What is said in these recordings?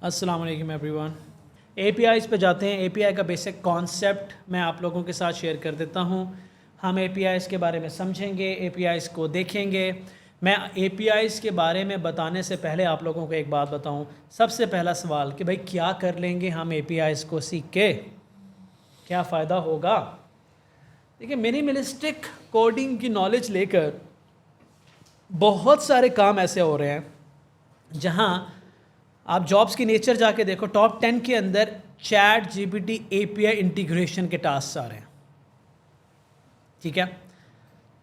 अस्सलाम वालेकुम everyone. APIs पे जाते हैं। एपीआई का बेसिक कॉन्सेप्ट मैं आप लोगों के साथ शेयर कर देता हूँ। हम एपीआईज़ के बारे में समझेंगे, एपीआईज़ को देखेंगे। मैं एपीआईज़ के बारे में बताने से पहले आप लोगों को एक बात बताऊँ। सबसे पहला सवाल कि भाई क्या कर लेंगे हम एपीआईज़ को सीख के, क्या फ़ायदा होगा। देखिए, मिनिमलिस्टिक कोडिंग की नॉलेज लेकर बहुत सारे काम ऐसे हो रहे हैं जहाँ आप जॉब्स की नेचर जाके देखो, टॉप 10 के अंदर चैट जीपीटी एपीआई इंटीग्रेशन के टास्क आ रहे हैं। ठीक है,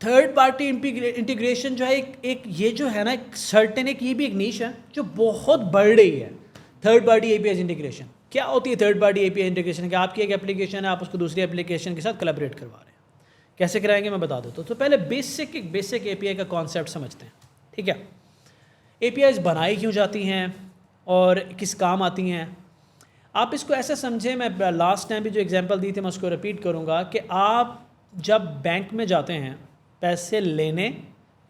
थर्ड पार्टी इंटीग्रेशन जो है एक ये जो है ना, एक सर्टेन एक ये भी एक नीश है जो बहुत बढ़ रही है। थर्ड पार्टी एपीआई इंटीग्रेशन क्या होती है? थर्ड पार्टी एपीआई इंटीग्रेशन कि आपकी एक एप्लीकेशन है, आप उसको दूसरी एप्लीकेशन के साथ कोलैबोरेट करवा रहे हैं। कैसे कराएंगे मैं बता देता हूँ। तो पहले बेसिक एपीआई का कॉन्सेप्ट समझते हैं। ठीक है, एपीआईज बनाई क्यों जाती हैं और किस काम आती हैं। आप इसको ऐसे समझें, मैं लास्ट टाइम भी जो एग्जांपल दी थी मैं उसको रिपीट करूंगा कि आप जब बैंक में जाते हैं पैसे लेने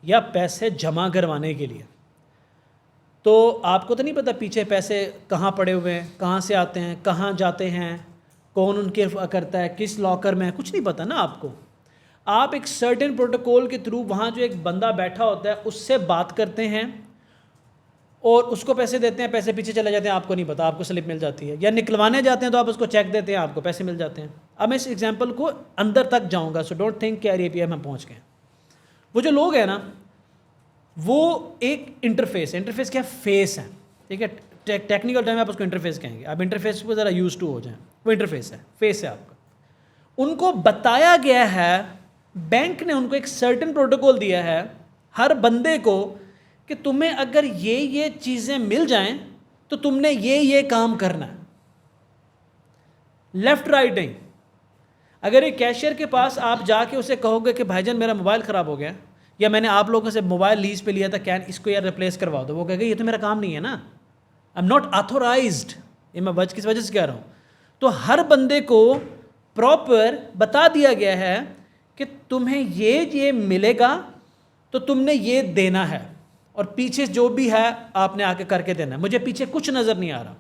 या पैसे जमा करवाने के लिए, तो आपको तो नहीं पता पीछे पैसे कहाँ पड़े हुए हैं, कहाँ से आते हैं, कहाँ जाते हैं, कौन उनके करता है, किस लॉकर में है, कुछ नहीं पता ना आपको। आप एक सर्टेन प्रोटोकॉल के थ्रू वहाँ जो एक बंदा बैठा होता है उससे बात करते हैं और उसको पैसे देते हैं, पैसे पीछे चले जाते हैं, आपको नहीं पता, आपको स्लिप मिल जाती है। या निकलवाने जाते हैं तो आप उसको चेक देते हैं, आपको पैसे मिल जाते हैं। अब मैं इस एग्जांपल को अंदर तक जाऊंगा, सो डोंट थिंक कि यार एपीआई में पहुंच गए। वो जो लोग हैं ना, वो एक इंटरफेस क्या फेस है। ठीक है, टेक्निकल टाइम आप उसको इंटरफेस कहेंगे। आप इंटरफेस को ज़रा यूज टू हो जाएं। वो इंटरफेस है, फेस है आपका। उनको बताया गया है, बैंक ने उनको एक सर्टेन प्रोटोकॉल दिया है हर बंदे को कि तुम्हें अगर ये चीज़ें मिल जाएं तो तुमने ये काम करना है। लेफ्ट राइट नहीं। अगर एक कैशियर के पास आप जाके उसे कहोगे कि भाईजान मेरा मोबाइल ख़राब हो गया, या मैंने आप लोगों से मोबाइल लीज पे लिया था, क्या इसको यार रिप्लेस करवा दो, वो कहेगा ये तो मेरा काम नहीं है ना, आई एम नॉट ऑथोराइज्ड। ये मैं किस वजह से कह रहा हूँ। तो हर बंदे को प्रॉपर बता दिया गया है कि तुम्हें ये मिलेगा तो तुमने ये देना है, और पीछे जो भी है आपने आके करके देना है। मुझे पीछे कुछ नज़र नहीं आ रहा,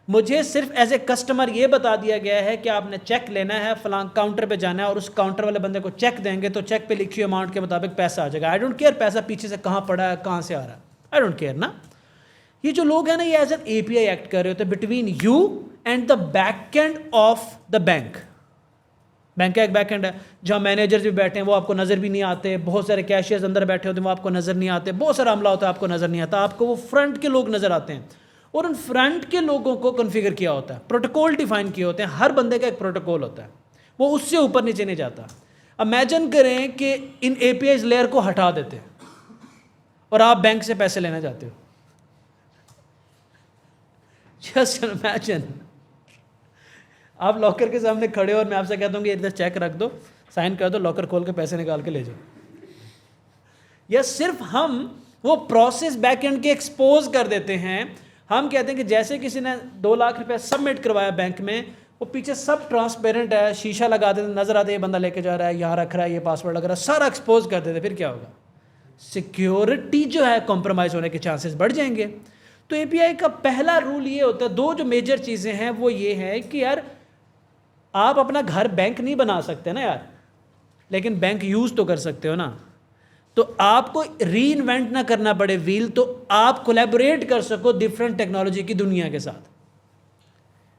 मुझे सिर्फ एज ए कस्टमर ये बता दिया गया है कि आपने चेक लेना है, फलां काउंटर पे जाना है और उस काउंटर वाले बंदे को चेक देंगे तो चेक पे लिखी हुई अमाउंट के मुताबिक पैसा आ जाएगा। आई डोंट केयर पैसा पीछे से कहाँ पड़ा है, कहाँ से आ रहा है, आई डोंट केयर ना। ये जो लोग हैं ना, ये एज एन एपीआई एक्ट कर रहे होते हैं between you and the back end of the bank. Bank का एक बैक एंड है जहाँ मैनेजर्स भी बैठे हैं, वो आपको नज़र भी नहीं आते। बहुत सारे कैशियर्स अंदर बैठे होते हैं, वो आपको नज़र नहीं आते। बहुत सारा अमला होता है, आपको नज़र नहीं आता। आपको वो फ्रंट के लोग नज़र आते हैं, और उन फ्रंट के लोगों को कॉन्फ़िगर किया होता है, प्रोटोकॉल डिफाइन किए होते हैं। हर बंदे का एक प्रोटोकॉल होता है, वो उससे ऊपर नीचे नहीं जाता। इमेजिन करें कि इन एपीआई लेयर को हटा देते हैं और आप बैंक से पैसे लेना चाहते हो। जस्ट इमेजिन, आप लॉकर के सामने खड़े हो और मैं आपसे कहता हूँ कि इधर चेक रख दो, साइन कर दो, लॉकर खोल के पैसे निकाल के ले जाओ। या सिर्फ हम वो प्रोसेस बैक एंड के एक्सपोज कर देते हैं। हम कहते हैं कि जैसे किसी ने 2 लाख रुपया सबमिट करवाया बैंक में, वो पीछे सब ट्रांसपेरेंट है, शीशा लगा देते, नजर आते ये बंदा लेके जा रहा है, यहाँ रख रहा है, ये पासवर्ड लग रहा है, सारा एक्सपोज कर देते। फिर क्या होगा? सिक्योरिटी जो है कॉम्प्रोमाइज होने के चांसेस बढ़ जाएंगे। तो एपीआई का पहला रूल ये होता है, 2 जो मेजर चीज़ें हैं वो ये है कि यार आप अपना घर बैंक नहीं बना सकते ना यार, लेकिन बैंक यूज़ तो कर सकते हो ना। तो आपको री इन्वेंट ना करना पड़े व्हील, तो आप कोलैबोरेट कर सको डिफरेंट टेक्नोलॉजी की दुनिया के साथ।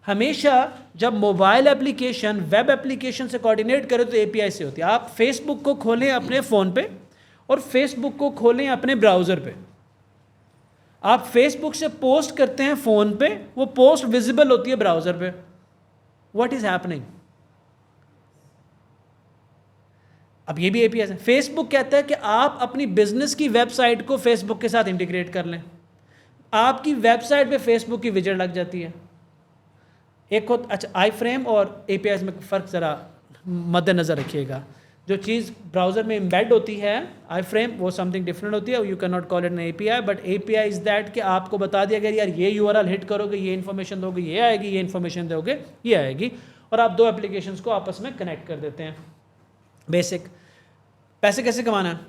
हमेशा जब मोबाइल एप्लीकेशन वेब एप्लीकेशन से कोऑर्डिनेट करें तो एपीआई से होती है। आप फेसबुक को खोलें अपने फ़ोन पे और फेसबुक को खोलें अपने ब्राउज़र पे। आप फेसबुक से पोस्ट करते हैं फ़ोन पे, वो पोस्ट विजिबल होती है ब्राउज़र पे। What is happening? अब ये भी एपीआई है। फेसबुक कहता है कि आप अपनी बिजनेस की वेबसाइट को फेसबुक के साथ इंटीग्रेट कर लें। आपकी वेबसाइट पे फेसबुक की विजेट लग जाती है। एक हो अच्छा, आई फ्रेम और एपीआई में फ़र्क ज़रा मद्देनज़र रखिएगा। जो चीज़ ब्राउज़र में एम्बेड होती है, आई फ्रेम, वो समथिंग डिफरेंट होती है। You can not call it N API, but API is that कि आपको बता दिया गया यार ये यूआरएल हिट करोगे, ये इन्फॉर्मेशन दोगे, ये आएगी, ये इन्फॉर्मेशन दोगे, ये आएगी, और आप 2 एप्लीकेशंस को आपस में कनेक्ट कर देते हैं। बेसिक पैसे कैसे कमाना है?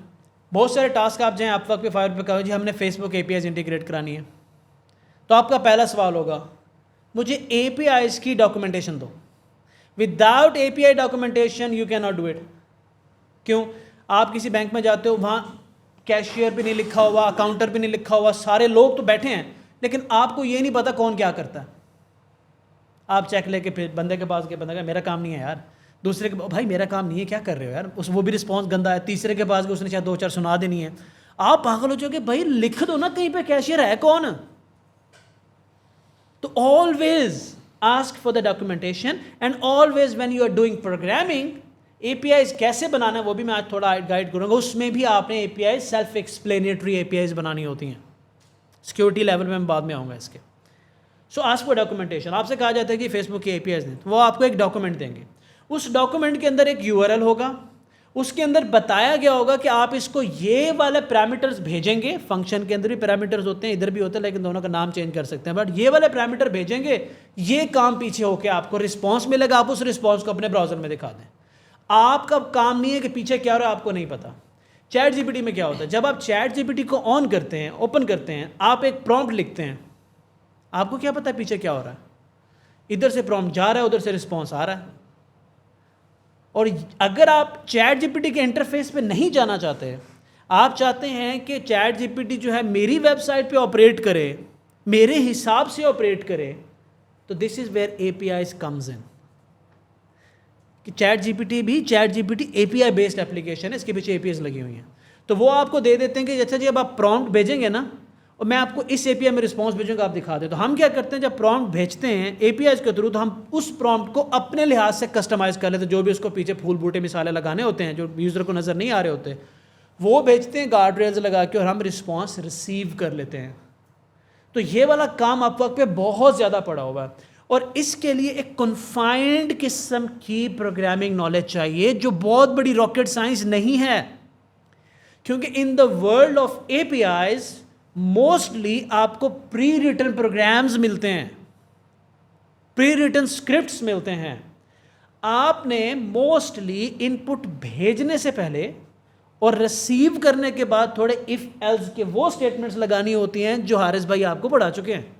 बहुत सारे टास्क आप जाएँ, आप वक्त पे 5 रुपये कहो जी हमने फेसबुक एपीआई इंटीग्रेट करानी है, तो आपका पहला सवाल होगा मुझे APIs की डॉक्यूमेंटेशन दो। Without API documentation you can not do it. क्यों? आप किसी बैंक में जाते हो, वहाँ कैशियर भी नहीं लिखा हुआ, अकाउंटर भी नहीं लिखा हुआ, सारे लोग तो बैठे हैं, लेकिन आपको ये नहीं पता कौन क्या करता है। आप चेक लेके फिर बंदे के पास गए, बंदा कहा मेरा काम नहीं है यार, दूसरे के भाई मेरा काम नहीं है, क्या कर रहे हो यार, वो भी रिस्पॉन्स गंदा है, तीसरे के पास गए, उसने शायद 2-4 सुना देनी है। आप पागल हो जाओगे, भाई लिख दो ना कहीं पे कैशियर है कौन। तो always ask for the documentation and always when you are doing programming APIs कैसे बनाना है वो भी मैं आज थोड़ा गाइड करूंगा। उसमें भी आपने APIs सेल्फ एक्सप्लेनेटरी APIs बनानी होती हैं। सिक्योरिटी लेवल में मैं बाद में आऊँगा इसके। सो आस्क फॉर डॉक्यूमेंटेशन। आपसे कहा जाता है कि फेसबुक की APIs दें, तो वो आपको एक डॉक्यूमेंट देंगे। उस डॉक्यूमेंट के अंदर एक URL होगा, उसके अंदर बताया गया होगा कि आप इसको ये वाले पैरामीटर्स भेजेंगे। फंक्शन के अंदर भी पैरामीटर्स होते हैं, इधर भी होते हैं, लेकिन दोनों का नाम चेंज कर सकते हैं। बट ये वाले पैरामीटर भेजेंगे, ये काम पीछे होकर आपको रिस्पॉन्स मिलेगा, आप उस रिस्पॉन्स को अपने ब्राउजर में दिखा दें। आपका काम नहीं है कि पीछे क्या हो रहा है आपको नहीं पता। चैट GPT में क्या होता है, जब आप चैट GPT को ऑन करते हैं, ओपन करते हैं, आप एक प्रॉम्प्ट लिखते हैं, आपको क्या पता है पीछे क्या हो रहा है। इधर से प्रॉम्प्ट जा रहा है, उधर से रिस्पॉन्स आ रहा है। और अगर आप चैट GPT के इंटरफेस पे नहीं जाना चाहते, आप चाहते हैं कि चैट GPT जो है मेरी वेबसाइट पे ऑपरेट करे, मेरे हिसाब से ऑपरेट करे, तो this is where APIs comes in. कि चैट GPT भी chat GPT API based application है, इसके पीछे APIs लगी हुई हैं। तो वो आपको दे देते हैं कि जैसे जब आप प्रॉम्प्ट भेजेंगे ना, और मैं आपको इस API में रिस्पॉन्स भेजूंगा, आप दिखा दे। तो हम क्या करते हैं, जब प्रॉम्प्ट भेजते हैं APIs के थ्रू, तो हम उस प्रॉम्प्ट को अपने लिहाज से कस्टमाइज़ कर लेते हैं। जो भी उसको पीछे फूल बूटे मिसाले लगाने होते हैं जो यूज़र को नज़र नहीं आ रहे होते, वो भेजते हैं गार्ड रेल्स लगा के, और हम रिस्पॉन्स रिसीव कर लेते हैं। तो ये वाला काम आप वक्त पे बहुत ज़्यादा पड़ा हुआ है, और इसके लिए एक कन्फाइंड किस्म की प्रोग्रामिंग नॉलेज चाहिए, जो बहुत बड़ी रॉकेट साइंस नहीं है। क्योंकि in the world of APIs mostly आपको प्री रिटन प्रोग्राम्स मिलते हैं, प्री रिटन स्क्रिप्ट्स मिलते हैं। आपने मोस्टली इनपुट भेजने से पहले और रिसीव करने के बाद थोड़े इफ एल्स के वो स्टेटमेंट्स लगानी होती हैं जो हारिस भाई आपको पढ़ा चुके हैं।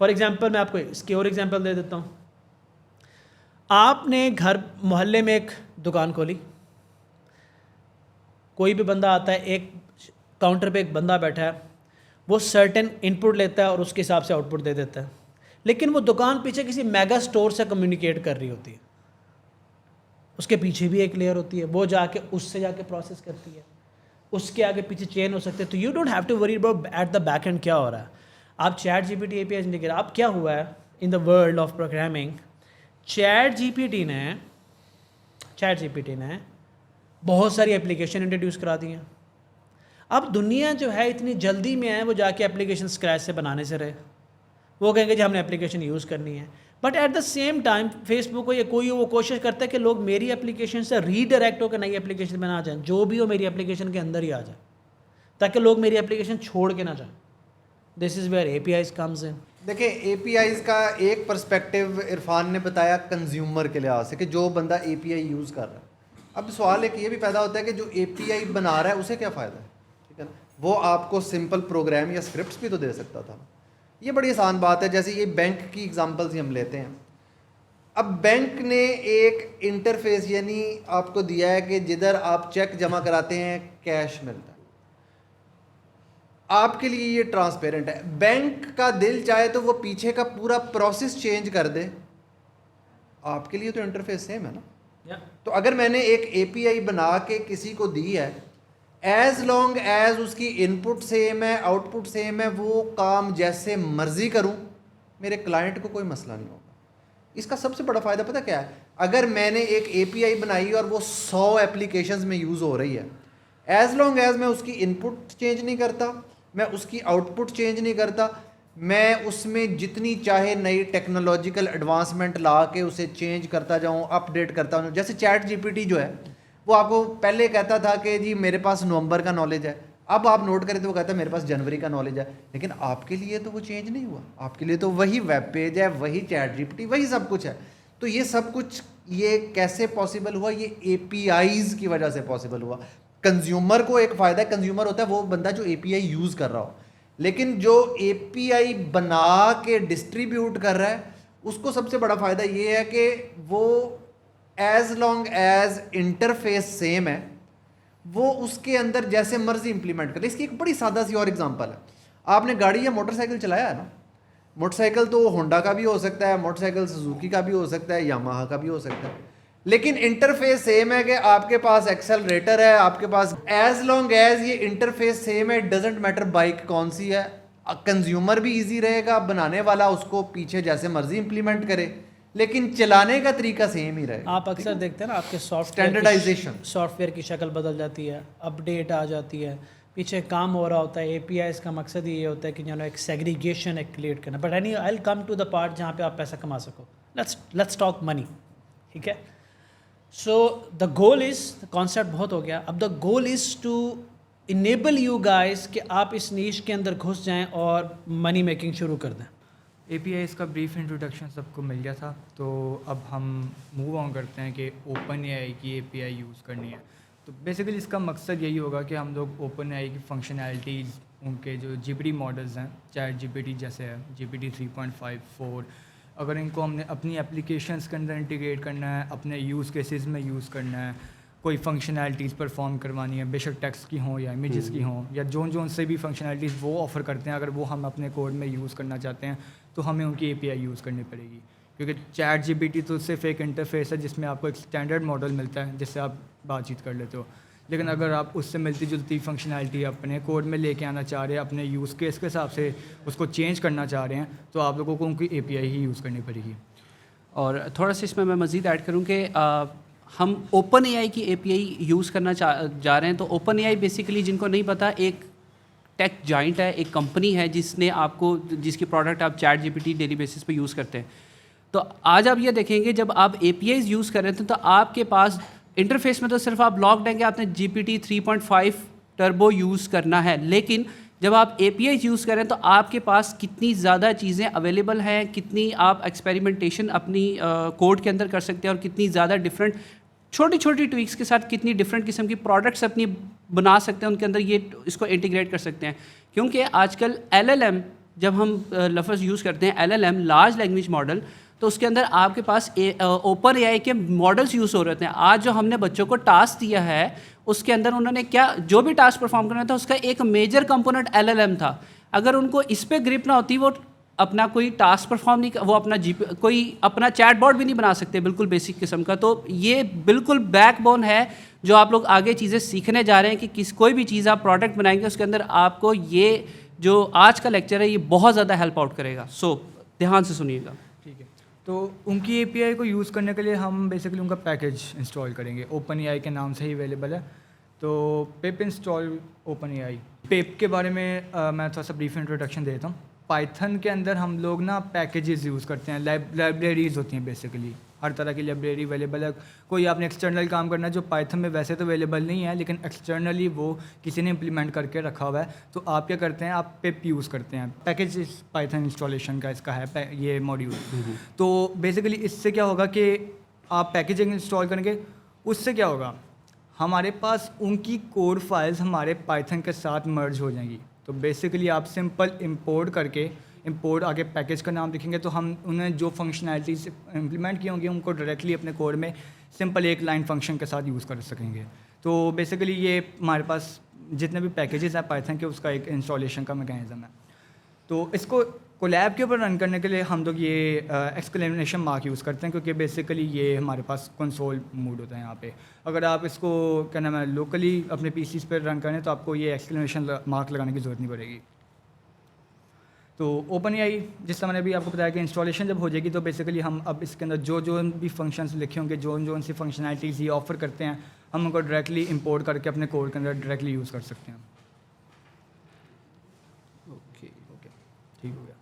फॉर एग्जाम्पल मैं आपको इसकी और एग्जाम्पल दे देता हूँ। आपने घर मोहल्ले में एक दुकान खोली, कोई भी बंदा आता है, एक काउंटर पे एक बंदा बैठा है, वो सर्टेन इनपुट लेता है और उसके हिसाब से आउटपुट दे देता है। लेकिन वो दुकान पीछे किसी मेगा स्टोर से कम्युनिकेट कर रही होती है, उसके पीछे भी एक लेयर होती है, वो जाके उससे जाके प्रोसेस करती है, उसके आगे पीछे चेन हो सकते हैं। तो you don't have to worry about at the back end क्या हो रहा है। आप चैट GPT APIs नहीं कर। अब क्या हुआ है in the world of programming, chat GPT ने बहुत सारी एप्लीकेशन इंट्रोड्यूस करा दी हैं। अब दुनिया जो है इतनी जल्दी में है, वो जाके एप्लीकेशन स्क्रैच से बनाने से रहे। वो कहेंगे जी हमने एप्लीकेशन यूज़ करनी है, but at the same time Facebook को या कोई वो कोशिश करता है कि लोग मेरी एप्लीकेशन से रीडायरेक्ट होकर नई एप्लीकेशन में ना जाएं, जो भी हो मेरी एप्लीकेशन के अंदर ही आ जाए, ताकि लोग मेरी एप्लीकेशन छोड़ के ना जाएं। This is where APIs comes in. देखिए APIs का एक पर्सपेक्टिव इरफान ने बताया कंज्यूमर के लिहाज से, कि जो बंदा API यूज़ कर रहा है। अब सवाल एक ये भी पैदा होता है कि जो API बना रहा है उसे क्या फ़ायदा है, ठीक है ना। वो आपको सिंपल प्रोग्राम या स्क्रिप्ट्स भी तो दे सकता था। ये बड़ी आसान बात है। जैसे ये बैंक की एग्जांपल्स ही हम लेते हैं। अब बैंक ने एक इंटरफेस यानी आपको दिया है कि जिधर आप चेक जमा कराते हैं कैश मिलता है, आपके लिए ये ट्रांसपेरेंट है। बैंक का दिल चाहे तो वो पीछे का पूरा प्रोसेस चेंज कर दे, आपके लिए तो इंटरफेस सेम है ना। तो अगर मैंने एक API बना के किसी को दी है, एज लॉन्ग एज उसकी इनपुट सेम है, आउटपुट सेम है, वो काम जैसे मर्जी करूं, मेरे क्लाइंट को कोई मसला नहीं होगा। इसका सबसे बड़ा फ़ायदा पता क्या है, अगर मैंने एक API बनाई और वो 100 एप्लीकेशंस में यूज़ हो रही है, एज लॉन्ग एज मैं उसकी इनपुट चेंज नहीं करता, मैं उसकी आउटपुट चेंज नहीं करता, मैं उसमें जितनी चाहे नई टेक्नोलॉजिकल एडवांसमेंट ला के उसे चेंज करता जाऊँ, अपडेट करता हूँ। जैसे चैट GPT जो है, वो आपको पहले कहता था कि जी मेरे पास नवंबर का नॉलेज है, अब आप नोट करें तो वो कहता है मेरे पास जनवरी का नॉलेज है। लेकिन आपके लिए तो वो चेंज नहीं हुआ, आपके लिए तो वही वेब पेज है, वही चैट GPT, वही सब कुछ है। तो ये सब कुछ ये कैसे पॉसिबल हुआ, ये APIs की वजह से पॉसिबल हुआ। कंज्यूमर को एक फ़ायदा है, कंज्यूमर होता है वो बंदा जो API यूज़ कर रहा हो। लेकिन जो API बना के डिस्ट्रीब्यूट कर रहा है उसको सबसे बड़ा फ़ायदा ये है कि वो as long as interface same है वो उसके अंदर जैसे मर्जी इंप्लीमेंट करे। इसकी एक बड़ी सादा सी और एग्जांपल है, आपने गाड़ी या मोटरसाइकिल चलाया है ना, मोटरसाइकिल तो होंडा का भी हो सकता है, मोटरसाइकिल सुजुकी का भी हो सकता है, यामाहा का भी हो सकता है, लेकिन इंटरफेस सेम है कि आपके पास एक्सेलरेटर है, आपके पास एज लॉन्ग एज ये इंटरफेस सेम है, डजेंट मैटर बाइक कौन सी है, कंज्यूमर भी इजी रहेगा, बनाने वाला उसको पीछे जैसे मर्जी इंप्लीमेंट करे, लेकिन चलाने का तरीका सेम ही रहेगा। आप अक्सर देखते हैं ना आपके सॉफ्टवेयर की शक्ल बदल जाती है, अपडेट आ जाती है, पीछे काम हो रहा होता है। APIs का मकसद ही ये होता है कि एक सेग्रीगेशन एक क्रिएट करना। But I will come to the part जहाँ पे आप पैसा कमा सको। लेट्स टॉक मनी, ठीक है। So the goal is, concept बहुत हो गया, अब the goal is to enable you guys कि आप इस नीश के अंदर घुस जाएं और मनी मेकिंग शुरू कर दें। APIs का ब्रीफ इंट्रोडक्शन सबको मिल गया था, तो अब हम मूव ऑन करते हैं कि OpenAI की API यूज़ करनी है। तो बेसिकली इसका मकसद यही होगा कि हम लोग OpenAI की फंक्शनैलिटीज़, उनके जो GPT मॉडल्स हैं, ChatGPT जैसे है, GPT 3.5, 4, अगर इनको हमने अपनी एप्लीकेशंस के अंदर इंटीग्रेट करना है, अपने यूज़ केसेस में यूज़ करना है, कोई फंक्शनैलिटीज़ परफॉर्म करवानी है, बेशक टेक्स्ट की हों या इमेजेस की हों, या जोन से भी फंक्शनैलिटीज़ वो ऑफ़र करते हैं, अगर वो हम अपने कोड में यूज़ करना चाहते हैं तो हमें उनकी API यूज़ करनी पड़ेगी। क्योंकि ChatGPT तो सिर्फ एक इंटरफेस है जिसमें आपको एक स्टैंडर्ड मॉडल मिलता है जिससे आप बातचीत कर लेते हो, लेकिन अगर आप उससे मिलती जुलती फंक्शनैलिटी अपने कोड में लेके आना चाह रहे हैं, अपने यूज़ केस के हिसाब से उसको चेंज करना चाह रहे हैं, तो आप लोगों को उनकी API ही यूज़ करनी पड़ेगी। और थोड़ा सा इसमें मैं मज़ीद ऐड करूँ कि हम OpenAI की API यूज़ करना जा रहे हैं। तो OpenAI बेसिकली, जिनको नहीं पता, एक टेक जाइंट है, एक कंपनी है जिसने आपको, जिसकी प्रोडक्ट आप ChatGPT डेली बेसिस पे यूज़ करते हैं। तो आज आप ये देखेंगे जब आप APIs यूज़ कर रहे थे तो आपके पास इंटरफेस में तो सिर्फ आप लॉग्ड हैं कि आपने GPT 3.5 टर्बो यूज़ करना है, लेकिन जब आप APIs यूज़ करें तो आपके पास कितनी ज़्यादा चीज़ें अवेलेबल हैं, कितनी आप एक्सपेरिमेंटेशन अपनी कोड के अंदर कर सकते हैं, और कितनी ज़्यादा डिफरेंट छोटी छोटी ट्विक्स के साथ कितनी डिफरेंट किस्म की प्रोडक्ट्स अपनी बना सकते हैं, उनके अंदर ये इसको इंटीग्रेट कर सकते हैं। क्योंकि आजकल LLM, जब हम लफ्ज़ यूज़ करते हैं LLM, लार्ज लैंग्वेज मॉडल, तो उसके अंदर आपके पास OpenAI के मॉडल्स यूज़ हो रहे थे। आज जो हमने बच्चों को टास्क दिया है उसके अंदर उन्होंने क्या, जो भी टास्क परफॉर्म करना था उसका एक मेजर कंपोनेंट LLM था। अगर उनको इस पर ग्रिप ना होती, वो अपना कोई टास्क परफॉर्म नहीं, वो अपना कोई अपना चैटबॉट भी नहीं बना सकते, बिल्कुल बेसिक किस्म का। तो ये बिल्कुल बैकबोन है जो आप लोग आगे चीज़ें सीखने जा रहे हैं कि कोई भी चीज़ आप प्रोडक्ट बनाएंगे उसके अंदर आपको ये जो आज का लेक्चर है ये बहुत ज़्यादा हेल्प आउट करेगा। सो ध्यान से सुनिएगा, ठीक है। तो उनकी API को यूज़ करने के लिए हम बेसिकली उनका पैकेज इंस्टॉल करेंगे, OpenAI के नाम से ही अवेलेबल है। तो पिप इंस्टॉल OpenAI। पिप के बारे में मैं थोड़ा सा ब्रीफ इंट्रोडक्शन देता हूँ। पाइथन के अंदर हम लोग ना पैकेजेस यूज़ करते हैं, लाइब्रेरीज होती हैं बेसिकली, हर तरह की लाइब्रेरी अवेलेबल है। कोई आपने एक्सटर्नल काम करना है जो पाइथन में वैसे तो अवेलेबल नहीं है, लेकिन एक्सटर्नली वो किसी ने इम्प्लीमेंट करके रखा हुआ है, तो आप क्या करते हैं, आप पिप यूज़ करते हैं। पैकेज पाइथन इंस्टॉलेशन का इसका है ये मॉड्यूल। तो बेसिकली इससे क्या होगा कि आप पैकेजिंग इंस्टॉल करेंगे, उससे क्या होगा, हमारे पास उनकी कोड फाइल्स हमारे पाइथन के साथ मर्ज हो जाएंगी। तो बेसिकली आप सिंपल इंपोर्ट करके, इंपोर्ट आगे पैकेज का नाम लिखेंगे, तो हम उन्हें जो फंक्शनैलिटीज इंप्लीमेंट की होंगी उनको डायरेक्टली अपने कोड में सिंपल एक लाइन फंक्शन के साथ यूज़ कर सकेंगे। तो बेसिकली ये हमारे पास जितने भी पैकेजेस हैं पाइथन के, उसका एक इंस्टॉलेशन का मैकेनिज़्म है। तो इसको कोलैब के ऊपर रन करने के लिए हम लोग ये एक्सक्लेमेशन मार्क यूज़ करते हैं, क्योंकि बेसिकली ये हमारे पास कंसोल मोड होता है यहाँ पे। अगर आप इसको क्या नाम है लोकली अपने PCs पर रन करें तो आपको ये एक्सक्लेमेशन मार्क लगाने की ज़रूरत नहीं पड़ेगी। तो OpenAI, जिस तरह मैंने अभी आपको बताया कि इंस्टॉलेशन जब हो जाएगी तो बेसिकली हम अब इसके अंदर जो भी फंक्शंस लिखे होंगे, जो सी फंक्शनैलिटीज़ ये ऑफ़र करते हैं, हम उनको डायरेक्टली इंपोर्ट करके अपने कोड के अंदर डायरेक्टली यूज़ कर सकते हैं। ओके, ठीक हो गया।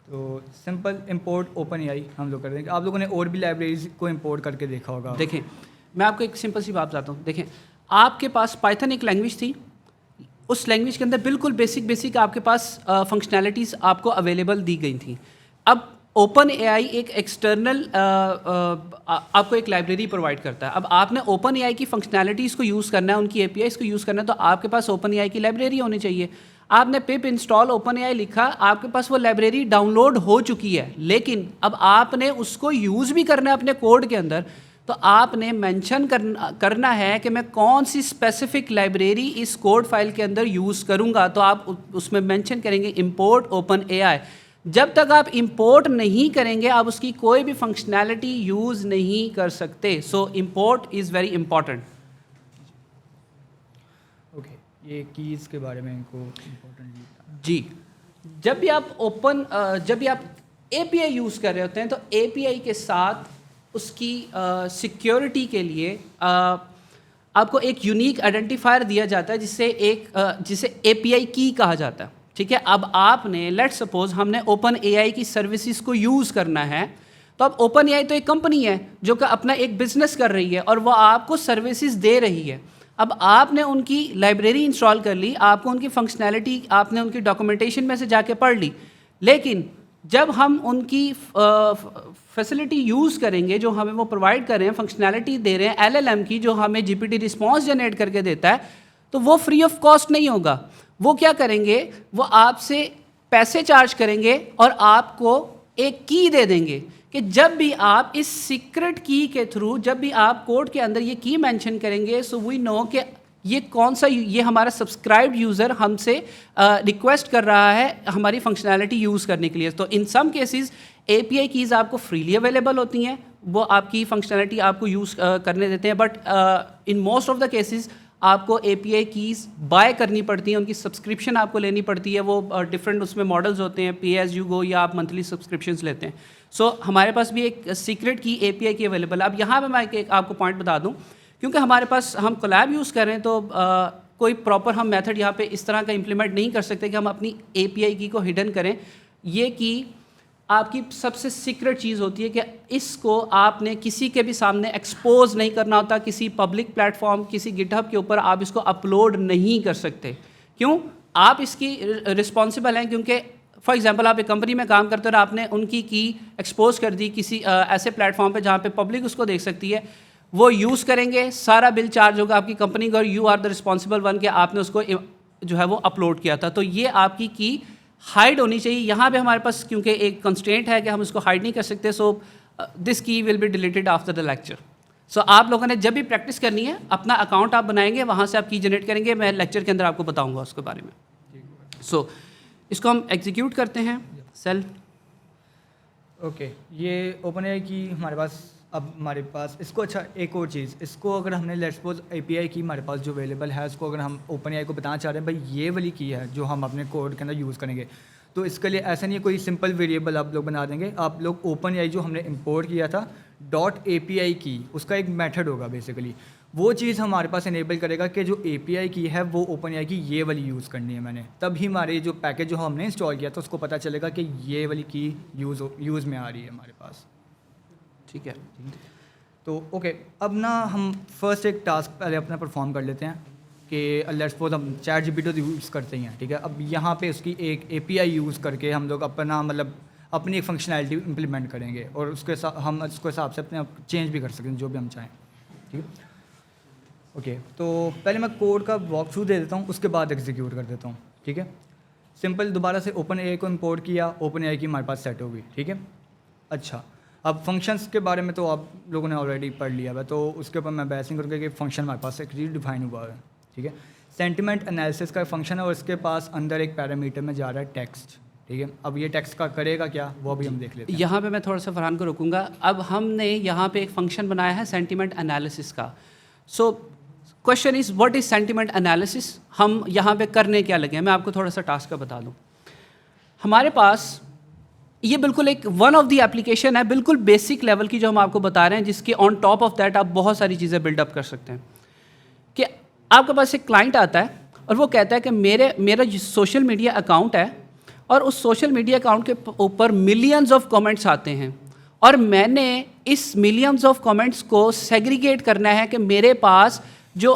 तो सिंपल इंपोर्ट OpenAI हम लोग कर देंगे। आप लोगों ने और भी लाइब्रेरीज को इंपोर्ट करके देखा होगा। देखें मैं आपको एक सिंपल सी बात बताता हूँ। देखें, आपके पास पाइथन एक लैंग्वेज थी, उस लैंग्वेज के अंदर बिल्कुल बेसिक आपके पास फंक्शनैलिटीज़ आपको अवेलेबल दी गई थी। अब ओपन एआई एक एक्सटर्नल आपको एक लाइब्रेरी प्रोवाइड करता है। अब आपने ओपन एआई की फंक्शनैलिटीज़ को यूज़ करना है, उनकी एपीआईज़ को यूज़ करना है, तो आपके पास ओपन एआई की लाइब्रेरी होनी चाहिए। आपने पिप इंस्टॉल ओपन एआई लिखा, आपके पास वो लाइब्रेरी डाउनलोड हो चुकी है, लेकिन अब आपने उसको यूज़ भी करना है अपने कोड के अंदर, तो आपने मेंशन करना है कि मैं कौन सी स्पेसिफिक लाइब्रेरी इस कोड फाइल के अंदर यूज़ करूँगा। तो आप उसमें मेंशन करेंगे इंपोर्ट ओपन एआई। जब तक आप इंपोर्ट नहीं करेंगे आप उसकी कोई भी फंक्शनैलिटी यूज़ नहीं कर सकते। So import is very important. Okay, ये कीज़ के बारे में इनको इम्पोर्टेंट जी, जब भी आप एपीआई यूज़ कर रहे होते हैं तो एपीआई के साथ उसकी सिक्योरिटी के लिए आपको एक यूनिक आइडेंटिफायर दिया जाता है जिसे एपीआई की कहा जाता है। ठीक है, अब आपने लेट्स सपोज हमने ओपन एआई की सर्विसेज को यूज़ करना है, तो अब ओपन एआई तो एक कंपनी है जो कि अपना एक बिजनेस कर रही है और वो आपको सर्विसेज दे रही है। अब आपने उनकी लाइब्रेरी इंस्टॉल कर ली, आपको उनकी फंक्शनैलिटी आपने उनकी डॉक्यूमेंटेशन में से जाके पढ़ ली, लेकिन जब हम उनकी फैसिलिटी यूज़ करेंगे जो हमें वो प्रोवाइड कर रहे हैं, फंक्शनैलिटी दे रहे हैं एलएलएम की, जो हमें जीपीटी रिस्पॉन्स जनरेट करके देता है, तो वो फ्री ऑफ कॉस्ट नहीं होगा। वो क्या करेंगे, वो आपसे पैसे चार्ज करेंगे और आपको एक की दे देंगे कि जब भी आप इस सीक्रेट की के थ्रू, जब भी आप कोड के अंदर ये की मेंशन करेंगे, सो वी नो कि ये कौन सा, ये हमारा सब्सक्राइब्ड यूज़र हमसे रिक्वेस्ट कर रहा है हमारी फंक्शनैलिटी यूज़ करने के लिए। तो इन सम केसेस एपीआई कीज़ आपको फ्रीली अवेलेबल होती हैं, वो आपकी फंक्शनैलिटी आपको यूज़ करने देते हैं, but in most of the cases आपको एपीआई कीज़ बाय करनी पड़ती हैं, उनकी सब्सक्रिप्शन आपको लेनी पड़ती है। वो डिफरेंट उसमें मॉडल्स होते हैं, पे एज यू गो या आप मंथली सब्सक्रिप्शंस लेते हैं। सो हमारे पास भी एक सीक्रेट की एपीआई की अवेलेबल है। अब यहाँ पे मैं एक आपको पॉइंट बता दूँ, क्योंकि हमारे पास हम कोलैब यूज़ कर रहे हैं, तो कोई प्रॉपर हम मेथड यहाँ पे इस तरह का इम्प्लीमेंट नहीं कर सकते कि हम अपनी एपीआई की को हिडन करें। ये की आपकी सबसे सीक्रेट चीज़ होती है कि इसको आपने किसी के भी सामने एक्सपोज नहीं करना होता, किसी पब्लिक प्लेटफॉर्म, किसी गिटहब के ऊपर आप इसको अपलोड नहीं कर सकते। क्यों? आप इसकी रिस्पॉन्सिबल हैं, क्योंकि फॉर एग्जांपल आप एक कंपनी में काम करते हो और आपने उनकी की एक्सपोज कर दी किसी ऐसे प्लेटफॉर्म पे जहाँ पे पब्लिक उसको देख सकती है, वो यूज़ करेंगे, सारा बिल चार्ज होगा आपकी कंपनी का और you are the responsible one कि आपने उसको जो है वो अपलोड किया था। तो ये आपकी की हाइड होनी चाहिए। यहाँ पे हमारे पास क्योंकि एक कंस्ट्रेंट है कि हम उसको हाइड नहीं कर सकते, so this key will be deleted after the lecture. So आप लोगों ने जब भी प्रैक्टिस करनी है, अपना अकाउंट आप बनाएंगे, वहाँ से आप की जनरेट करेंगे, मैं लेक्चर के अंदर आपको बताऊँगा उसके बारे में। सो इसको हम एग्जीक्यूट करते हैं सेल। ओके, ये ओपन एआई की हमारे पास इसको, अच्छा एक और चीज़, इसको अगर हमने लेट्स सपोज एपीआई की हमारे पास जो अवेलेबल है, उसको अगर हम ओपन एआई को बताना चाह रहे हैं भाई ये वाली की है जो हम अपने कोड के अंदर यूज़ करेंगे, तो इसके लिए ऐसा नहीं है कोई सिंपल वेरिएबल आप लोग बना देंगे। आप लोग ओपन एआई जो हमने इंपोर्ट किया था .api की, उसका एक मेथड होगा बेसिकली, वो चीज़ हमारे पास इनेबल करेगा कि जो एपीआई की है वो ओपन एआई की ये वाली यूज़ करनी है मैंने, तभी हमारे जो पैकेज जो हमने इंस्टॉल किया था उसको पता चलेगा कि ये वाली की यूज़ में आ रही है हमारे पास। ठीक है, तो ओके, अब ना हम फर्स्ट एक टास्क पहले अपना परफॉर्म कर लेते हैं कि लेट्स सपोज हम चैट जीपीटी यूज़ करते हैं, ठीक है। अब यहाँ पे उसकी एक एपीआई यूज़ करके हम लोग अपना मतलब अपनी एक फंक्शनैलिटी इम्प्लीमेंट करेंगे और उसके साथ हम उसके हिसाब से अपने चेंज भी कर सकते हैं जो भी हम चाहें, ठीक है। ओके, तो पहले मैं कोड का वॉक थ्रू दे देता हूँ, उसके बाद एग्जीक्यूट कर देता हूँ, ठीक है। सिंपल, दोबारा से ओपन एआई को इंपोर्ट किया, ओपन एआई की हमारे पास सेट हो गई, ठीक है। अच्छा, अब फंक्शंस के बारे में तो आप लोगों ने ऑलरेडी पढ़ लिया है, तो उसके ऊपर मैं बहस नहीं करूँगा कि फंक्शन हमारे पास एक डिफाइन हुआ है, ठीक है। सेंटिमेंट एनालिसिस का फंक्शन है और इसके पास अंदर एक पैरामीटर में जा रहा है टेक्स्ट, ठीक है। अब ये टेक्स्ट का करेगा क्या वो भी हम देख लेते हैं। यहाँ पे मैं थोड़ा सा फरहान को रोकूंगा। अब हमने यहाँ पे एक फंक्शन बनाया है सेंटिमेंट एनालिसिस का। So question is what is sentiment analysis, हम यहाँ पे करने क्या लगे हैं। मैं आपको थोड़ा सा टास्क का बता दूँ। हमारे पास ये बिल्कुल एक वन ऑफ द एप्लीकेशन है, बिल्कुल बेसिक लेवल की जो हम आपको बता रहे हैं, जिसके ऑन टॉप ऑफ दैट आप बहुत सारी चीज़ें बिल्डअप कर सकते हैं। कि आपके पास एक क्लाइंट आता है और वो कहता है कि मेरा जो सोशल मीडिया अकाउंट है और उस सोशल मीडिया अकाउंट के ऊपर मिलियंस ऑफ कमेंट्स आते हैं और मैंने इस मिलियंस ऑफ कमेंट्स को सेग्रीगेट करना है कि मेरे पास जो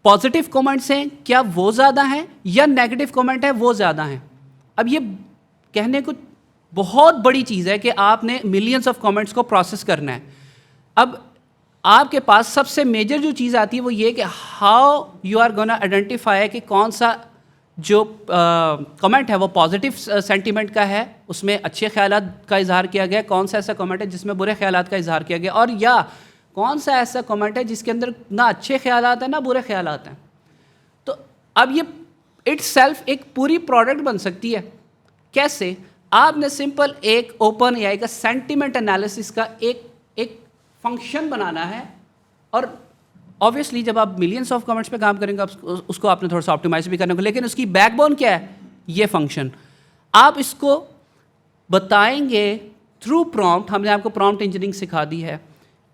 पॉजिटिव कमेंट्स हैं क्या वो ज़्यादा हैं या नेगेटिव कमेंट है वो ज़्यादा हैं। अब ये कहने को बहुत बड़ी चीज़ है कि आपने मिलियंस ऑफ कमेंट्स को प्रोसेस करना है। अब आपके पास सबसे मेजर जो चीज़ आती है वो ये कि how you are gonna identify कि कौन सा जो कमेंट है वो पॉजिटिव सेंटीमेंट का है, उसमें अच्छे ख्यालात का इजहार किया गया, कौन सा ऐसा कमेंट है जिसमें बुरे ख्यालात का इजहार किया गया, और या कौन सा ऐसा कमेंट है जिसके अंदर ना अच्छे ख्यालात हैं ना बुरे ख्यालात हैं। तो अब ये इट्सेल्फ एक पूरी प्रोडक्ट बन सकती है। कैसे? आपने सिंपल एक ओपन एआई का सेंटीमेंट एनालिसिस का एक फंक्शन बनाना है, और ऑब्वियसली जब आप मिलियंस ऑफ कमेंट्स पे काम करेंगे उसको आपने थोड़ा सा ऑप्टिमाइज भी करने को, लेकिन उसकी बैकबोन क्या है? ये फंक्शन आप इसको बताएंगे थ्रू प्रॉम्प्ट। हमने आपको प्रॉम्प्ट इंजीनियरिंग सिखा दी है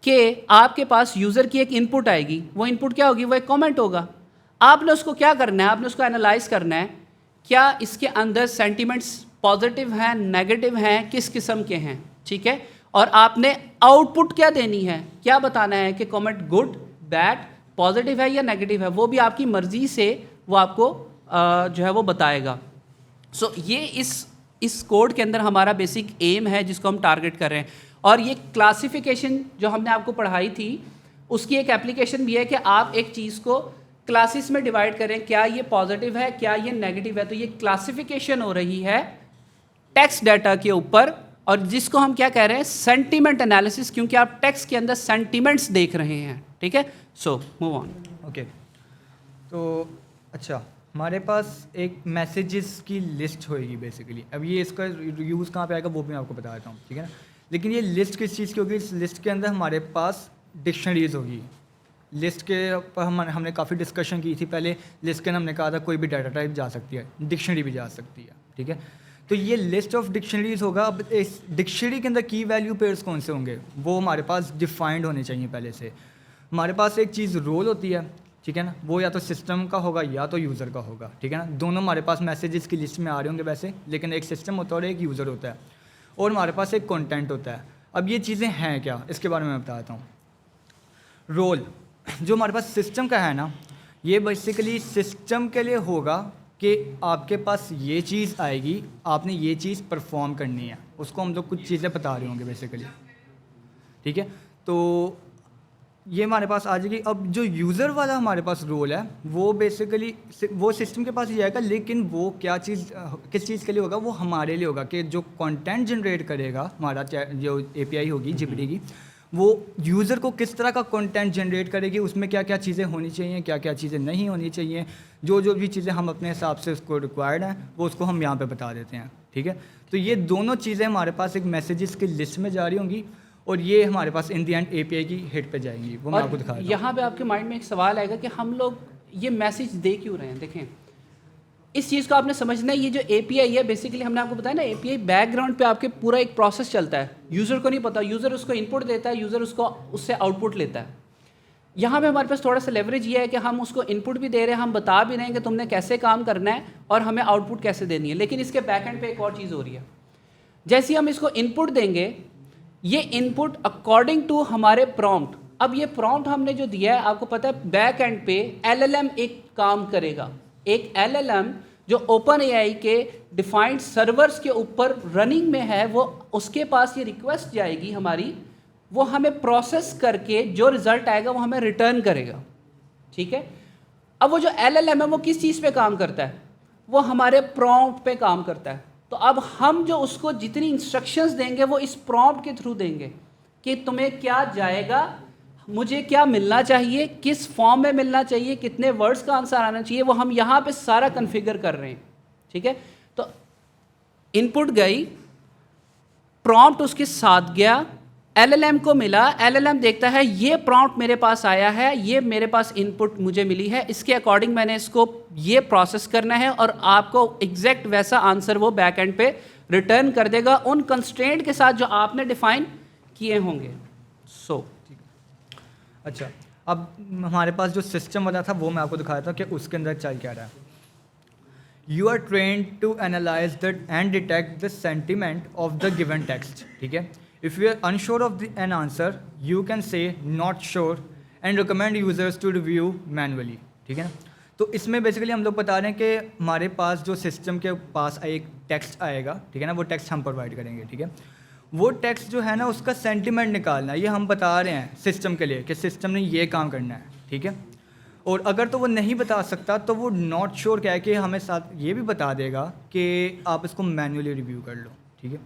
कि आपके पास यूज़र की एक इनपुट आएगी, वो इनपुट क्या होगी? वो एक कमेंट होगा। आपने उसको क्या करना है? आपने उसको एनालाइज करना है, क्या इसके अंदर सेंटीमेंट्स पॉजिटिव हैं, नेगेटिव हैं, किस किस्म के हैं, ठीक है। और आपने आउटपुट क्या देनी है, क्या बताना है कि कमेंट गुड, बैड, पॉजिटिव है या नेगेटिव है, वो भी आपकी मर्ज़ी से वो आपको जो है वो बताएगा। सो ये इस कोड के अंदर हमारा बेसिक एम है जिसको हम टारगेट कर रहे हैं। और ये क्लासिफिकेशन जो हमने आपको पढ़ाई थी उसकी एक एप्लीकेशन भी है कि आप एक चीज़ को क्लासेस में डिवाइड करें, क्या ये पॉजिटिव है, क्या ये नेगेटिव है। तो ये क्लासिफिकेशन हो रही है टेक्स्ट डाटा के ऊपर, और जिसको हम क्या कह रहे हैं? सेंटीमेंट एनालिसिस, क्योंकि आप टेक्स्ट के अंदर सेंटीमेंट्स देख रहे हैं, ठीक है। So move on. ओके, तो अच्छा, हमारे पास एक मैसेजेस की लिस्ट होएगी बेसिकली। अब ये इसका यूज़ कहाँ पे आएगा वो भी मैं आपको बता देता हूँ, ठीक है ना। लेकिन ये लिस्ट किस चीज़ की होगी? इस लिस्ट के अंदर हमारे पास डिक्शनरीज होगी। लिस्ट के ऊपर हमने काफ़ी डिस्कशन की थी पहले। लिस्ट के अंदर हमने कहा था कोई भी डाटा टाइप जा सकती है, डिक्शनरी भी जा सकती है, ठीक है। तो ये लिस्ट ऑफ डिक्शनरीज होगा। अब इस डिक्शनरी के अंदर की वैल्यू पेयर्स कौन से होंगे वो हमारे पास डिफाइंड होने चाहिए पहले से। हमारे पास एक चीज़ रोल होती है, ठीक है ना, वो या तो सिस्टम का होगा या तो यूज़र का होगा, ठीक है ना। दोनों हमारे पास मैसेजेस की लिस्ट में आ रहे होंगे वैसे, लेकिन एक सिस्टम होता है और एक यूज़र होता है, और हमारे पास एक कंटेंट होता है। अब ये चीज़ें हैं क्या, इसके बारे में मैं बताता हूँ। रोल जो हमारे पास सिस्टम का है ना, ये बेसिकली सिस्टम के लिए होगा कि आपके पास ये चीज़ आएगी, आपने ये चीज़ परफॉर्म करनी है, उसको हम लोग कुछ चीज़ें बता रहे होंगे बेसिकली, ठीक है। तो ये हमारे पास आ जाएगी। अब जो यूज़र वाला हमारे पास रोल है वो बेसिकली वो सिस्टम के पास ही जाएगा, लेकिन वो क्या चीज़ किस चीज़ के लिए होगा? वो हमारे लिए होगा कि जो कंटेंट जनरेट करेगा हमारा जो एपीआई होगी जीपीटी की, वो यूज़र को किस तरह का कंटेंट जनरेट करेगी, उसमें क्या क्या चीज़ें होनी चाहिए, क्या क्या चीज़ें नहीं होनी चाहिए, जो भी चीज़ें हम अपने हिसाब से उसको रिक्वायर्ड हैं वो उसको हम यहाँ पे बता देते हैं, ठीक है। तो ये दोनों चीज़ें हमारे पास एक मैसेजेस की लिस्ट में जा रही होंगी, और ये हमारे पास इन दी एंड एपीआई की हिट पे जाएंगी। वो मैं आपको दिखा रहा हूँ। यहाँ पे आपके माइंड में एक सवाल आएगा कि हम लोग ये मैसेज दे क्यों रहे हैं। देखें, इस चीज़ को आपने समझना है। ये जो एपीआई है बेसिकली हमने आपको बताया ना, एपीआई बैकग्राउंड पे आपके पूरा एक प्रोसेस चलता है, यूज़र को नहीं पता, यूज़र उसको इनपुट देता है, यूज़र उसको उससे आउटपुट लेता है। यहाँ पे हमारे पास थोड़ा सा लेवरेज ये है कि हम उसको इनपुट भी दे रहे हैं, हम बता भी रहे हैं कि तुमने कैसे काम करना है और हमें आउटपुट कैसे देनी है, लेकिन इसके बैकएंड पे एक और चीज़ हो रही है। जैसे हम इसको इनपुट देंगे, ये इनपुट अकॉर्डिंग टू हमारे प्रॉम्प्ट, अब ये प्रॉम्प्ट हमने जो दिया है आपको पता है बैक एंड पे एलएलएम एक काम करेगा। एक एलएलएम जो ओपन एआई के डिफाइंड सर्वर्स के ऊपर रनिंग में है, वो उसके पास ये रिक्वेस्ट जाएगी हमारी, वो हमें प्रोसेस करके जो रिजल्ट आएगा वो हमें रिटर्न करेगा, ठीक है। अब वो जो एलएलएम है वो किस चीज़ पे काम करता है? वो हमारे प्रॉम्प्ट पे काम करता है। तो अब हम जो उसको जितनी इंस्ट्रक्शंस देंगे वो इस प्रॉम्प्ट के थ्रू देंगे कि तुम्हें क्या जाएगा, मुझे क्या मिलना चाहिए, किस फॉर्म में मिलना चाहिए, कितने वर्ड्स का आंसर आना चाहिए, वो हम यहाँ पे सारा कॉन्फ़िगर कर रहे हैं, ठीक है। तो इनपुट गई, प्रॉम्प्ट उसके साथ गया, एलएलएम को मिला, एलएलएम देखता है ये प्रॉम्प्ट मेरे पास आया है, ये मेरे पास इनपुट मुझे मिली है, इसके अकॉर्डिंग मैंने इसको ये प्रोसेस करना है और आपको एग्जैक्ट वैसा आंसर वो बैक एंड पे रिटर्न कर देगा उन कंस्ट्रेंट के साथ जो आपने डिफाइन किए होंगे। सो अच्छा, अब हमारे पास जो सिस्टम वाला था वो मैं आपको दिखाया था कि उसके अंदर चल क्या रहा है। You are trained to analyse the and detect the sentiment of the given text, ठीक है। If you are unsure of an answer, you can say not sure and recommend users to review manually, ठीक है ना। तो इसमें basically हम लोग बता रहे हैं कि हमारे पास जो सिस्टम के पास एक टेक्स्ट आएगा, ठीक है ना, वो टेक्स्ट हम प्रोवाइड करेंगे, ठीक है। वो टेक्स्ट जो है ना उसका सेंटिमेंट निकालना, ये हम बता रहे हैं सिस्टम के लिए कि सिस्टम ने ये काम करना है, ठीक है। और अगर तो वो नहीं बता सकता तो वो नॉट श्योर क्या है कि हमें साथ ये भी बता देगा कि आप इसको मैन्युअली रिव्यू कर लो, ठीक है।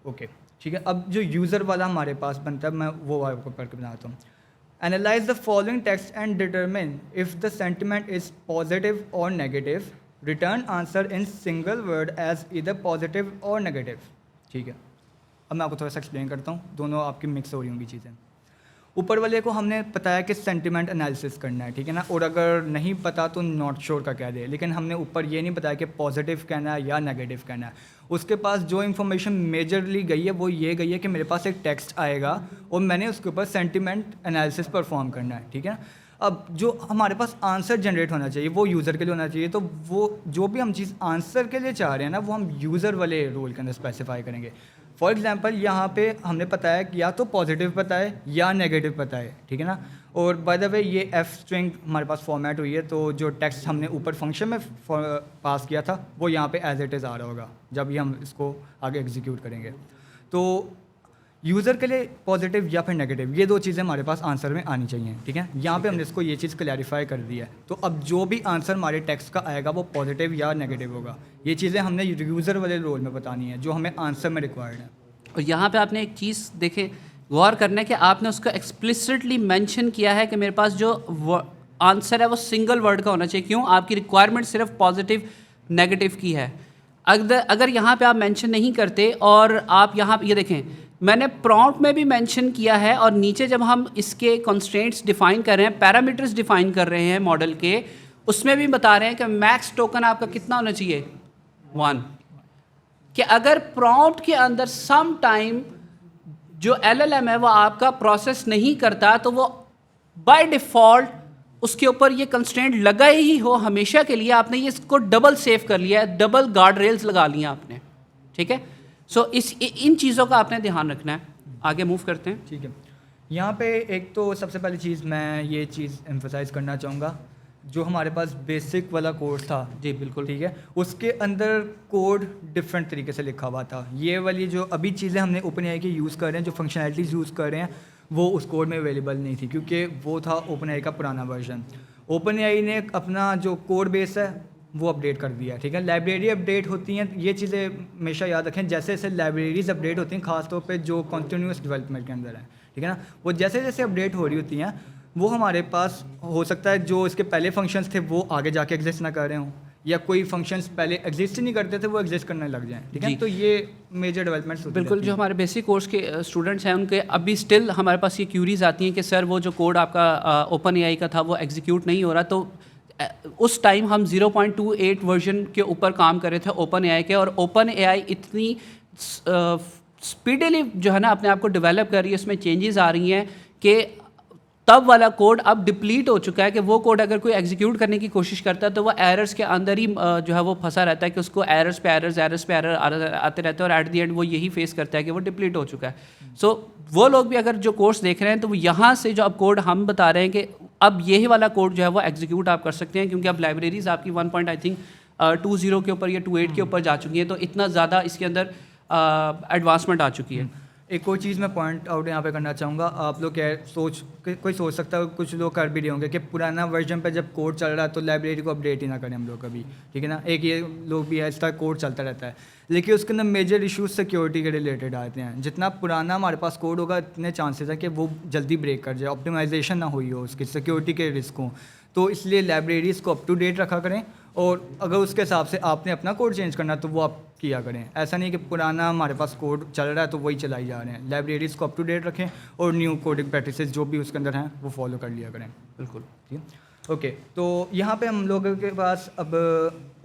ओके, ठीक है। अब जो यूज़र वाला हमारे पास बनता है, मैं वो आपको करके बनाता हूँ। Analyse the following text and determine if the sentiment is positive और negative, return answer in single word as either positive और नेगेटिव, ठीक है। अब मैं आपको थोड़ा सा एक्सप्लेन करता हूँ, दोनों आपकी मिक्स हो रही होंगी चीज़ें। ऊपर वाले को हमने बताया कि सेंटिमेंट एनालिसिस करना है, ठीक है ना, और अगर नहीं पता तो नॉट श्योर का कह दे, लेकिन हमने ऊपर ये नहीं बताया कि पॉजिटिव कहना है या नेगेटिव कहना है। उसके पास जो इन्फॉर्मेशन मेजरली गई है वो ये गई है कि मेरे पास एक टेक्स्ट आएगा और मैंने उसके ऊपर सेंटिमेंट एनालिसिस परफॉर्म करना है, ठीक है। अब जो हमारे पास आंसर जनरेट होना चाहिए वो यूज़र के लिए होना चाहिए, तो वो जो भी हम चीज़ आंसर के लिए चाह रहे हैं ना वो हम यूज़र वाले रोल के अंदर स्पेसिफाई करेंगे। फॉर एग्जांपल यहाँ पे हमने पता है कि या तो पॉजिटिव पता है या नेगेटिव पता है, ठीक है ना। और बाय द वे ये एफ स्ट्रिंग हमारे पास फॉर्मेट हुई है, तो जो टेक्स्ट हमने ऊपर फंक्शन में पास किया था वो यहाँ पे एज इट इज़ आ रहा होगा जब भी हम इसको आगे एग्जीक्यूट करेंगे। तो यूज़र के लिए पॉजिटिव या फिर नेगेटिव ये दो चीज़ें हमारे पास आंसर में आनी चाहिए, ठीक है। यहाँ पे हमने इसको ये चीज़ क्लैरिफाई कर दी है। तो अब जो भी आंसर हमारे टेक्स्ट का आएगा वो पॉजिटिव या नेगेटिव होगा। ये चीज़ें हमने यूज़र वाले रोल में बतानी है जो हमें आंसर में रिक्वायर्ड है। और यहाँ पे आपने एक चीज़ देखे गौर करना है कि आपने उसको एक्सप्लिसिटली मेंशन किया है कि मेरे पास जो आंसर है वो सिंगल वर्ड का होना चाहिए। क्यों? आपकी रिक्वायरमेंट सिर्फ पॉजिटिव नेगेटिव की है। अगर यहाँ पे आप मेंशन नहीं करते और आप यहाँ ये देखें, मैंने प्रॉम्प्ट में भी मेंशन किया है और नीचे जब हम इसके कंस्ट्रेंट्स डिफाइन कर रहे हैं, पैरामीटर्स डिफाइन कर रहे हैं मॉडल के, उसमें भी बता रहे हैं कि मैक्स टोकन आपका कितना होना चाहिए, 1। कि अगर प्रॉम्प्ट के अंदर सम टाइम जो LLM है वो आपका प्रोसेस नहीं करता तो वो बाय डिफ़ॉल्ट उसके ऊपर ये कंस्ट्रेंट लगा ही हो हमेशा के लिए, आपने ये इसको डबल सेव कर लिया है, डबल गार्ड रेल्स लगा लिया आपने, ठीक है। सो इन चीज़ों का आपने ध्यान रखना है। आगे मूव करते हैं, ठीक है। यहाँ पे एक तो सबसे पहली चीज़ मैं ये चीज़ एम्फोसाइज़ करना चाहूँगा, जो हमारे पास बेसिक वाला कोड था, जी बिल्कुल, ठीक है, उसके अंदर कोड डिफरेंट तरीके से लिखा हुआ था। ये वाली जो अभी चीज़ें हमने OpenAI की यूज़ कर रहे हैं, जो फंक्शनैलिटीज़ यूज़ कर रहे हैं, वो उस कोड में अवेलेबल नहीं थी क्योंकि वो था OpenAI का पुराना वर्जन। OpenAI ने अपना जो कोड बेस है वो अपडेट कर दिया, ठीक है। लाइब्रेरी अपडेट होती हैं, ये चीज़ें हमेशा याद रखें, जैसे जैसे लाइब्रेरीज अपडेट होती हैं, खासतौर पे जो कॉन्टीन्यूस डेवलपमेंट के अंदर है, ठीक है ना, वो जैसे जैसे अपडेट हो रही होती हैं वो हमारे पास हो सकता है जो इसके पहले फंक्शंस थे वो आगे जाके एग्जिस्ट ना कर रहे हों, या कोई फंक्शंस पहले एग्जिस्ट ही नहीं करते थे वो एग्जिस्ट करने लग जाएं, ठीक है। तो ये मेजर डेवलपमेंट्स होती बिल्कुल। जो हमारे बेसिक कोर्स के स्टूडेंट्स हैं उनके अभी स्टिल हमारे पास ये क्यूरीज आती हैं कि सर वो जो कोड आपका OpenAI का था वो एग्जीक्यूट नहीं हो रहा। तो उस टाइम हम 0.28 वर्जन के ऊपर काम कर रहे थे OpenAI के, और OpenAI इतनी स्पीडली जो है ना अपने आप को डेवलप कर रही है, उसमें चेंजेस आ रही हैं कि तब वाला कोड अब डिप्लीट हो चुका है कि वो कोड अगर कोई एग्जीक्यूट करने की कोशिश करता है तो वो एरर्स के अंदर ही जो है वो फंसा रहता है कि उसको एरर्स पे एरर आते रहते हैं और एट द एंड वो यही फेस करता है कि वो डिप्लीट हो चुका है। सो वो लोग भी अगर जो कोर्स देख रहे हैं तो वो यहाँ से जो अब कोड हम बता रहे हैं कि अब यही वाला कोड जो है वो एग्जीक्यूट आप कर सकते हैं, क्योंकि अब लाइब्रेरीज आपकी 1.20 के ऊपर या 28 के ऊपर जा चुकी हैं, तो इतना ज़्यादा इसके अंदर एडवांसमेंट आ चुकी है। एक और चीज़ मैं पॉइंट आउट यहाँ पे करना चाहूँगा। आप लोग क्या कोई सोच सकता है, कुछ लोग कर भी रहे होंगे कि पुराना वर्जन पे जब कोड चल रहा है तो लाइब्रेरी को अपडेट ही ना करें हम लोग कभी, ठीक है ना। एक ये लोग भी है, इसका कोड चलता रहता है, लेकिन उसके अंदर मेजर इश्यूज सिक्योरिटी के रिलेटेड आते हैं। जितना पुराना हमारे पास कोड होगा इतने चांसेस है कि वो जल्दी ब्रेक कर जाए, ऑप्टिमाइजेशन ना हुई हो, उसकी सिक्योरिटी के रिस्क हों। तो इसलिए लाइब्रेरीज़ को अप टू डेट रखा करें, और अगर उसके हिसाब से आपने अपना कोड चेंज करना तो वो आप किया करें। ऐसा नहीं कि पुराना हमारे पास कोड चल रहा है तो वही चलाई जा रहे हैं। लाइब्रेरीज़ को अप टू डेट रखें और न्यू कोडिंग प्रैक्टिसेस जो भी उसके अंदर हैं वो फॉलो कर लिया करें। बिल्कुल, ठीक है। ओके, तो यहाँ पे हम लोगों के पास अब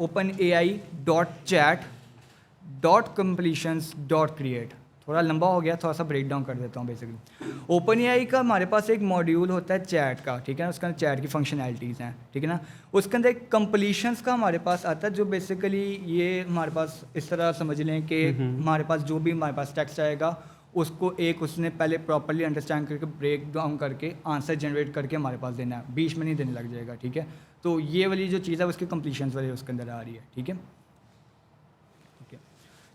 OpenAI.chat.completions.create थोड़ा लंबा हो गया, थोड़ा सा ब्रेक डाउन कर देता हूँ। बेसिकली OpenAI का हमारे पास एक मॉड्यूल होता है चैट का, ठीक है ना, उसके अंदर चैट की फंक्शनैलिटीज़ हैं, ठीक है ना। उसके अंदर एक कंप्लीशंस का हमारे पास आता है, जो बेसिकली ये हमारे पास इस तरह समझ लें कि हमारे पास जो भी हमारे पास टेक्स्ट आएगा उसको एक उसने पहले प्रॉपरली अंडरस्टैंड करके ब्रेक डाउन करके आंसर जनरेट करके हमारे पास देना है, बीच में नहीं देने लग जाएगा, ठीक है। तो ये वाली जो चीज़ है उसकी कंप्लीशन वाली उसके अंदर आ रही है, ठीक है।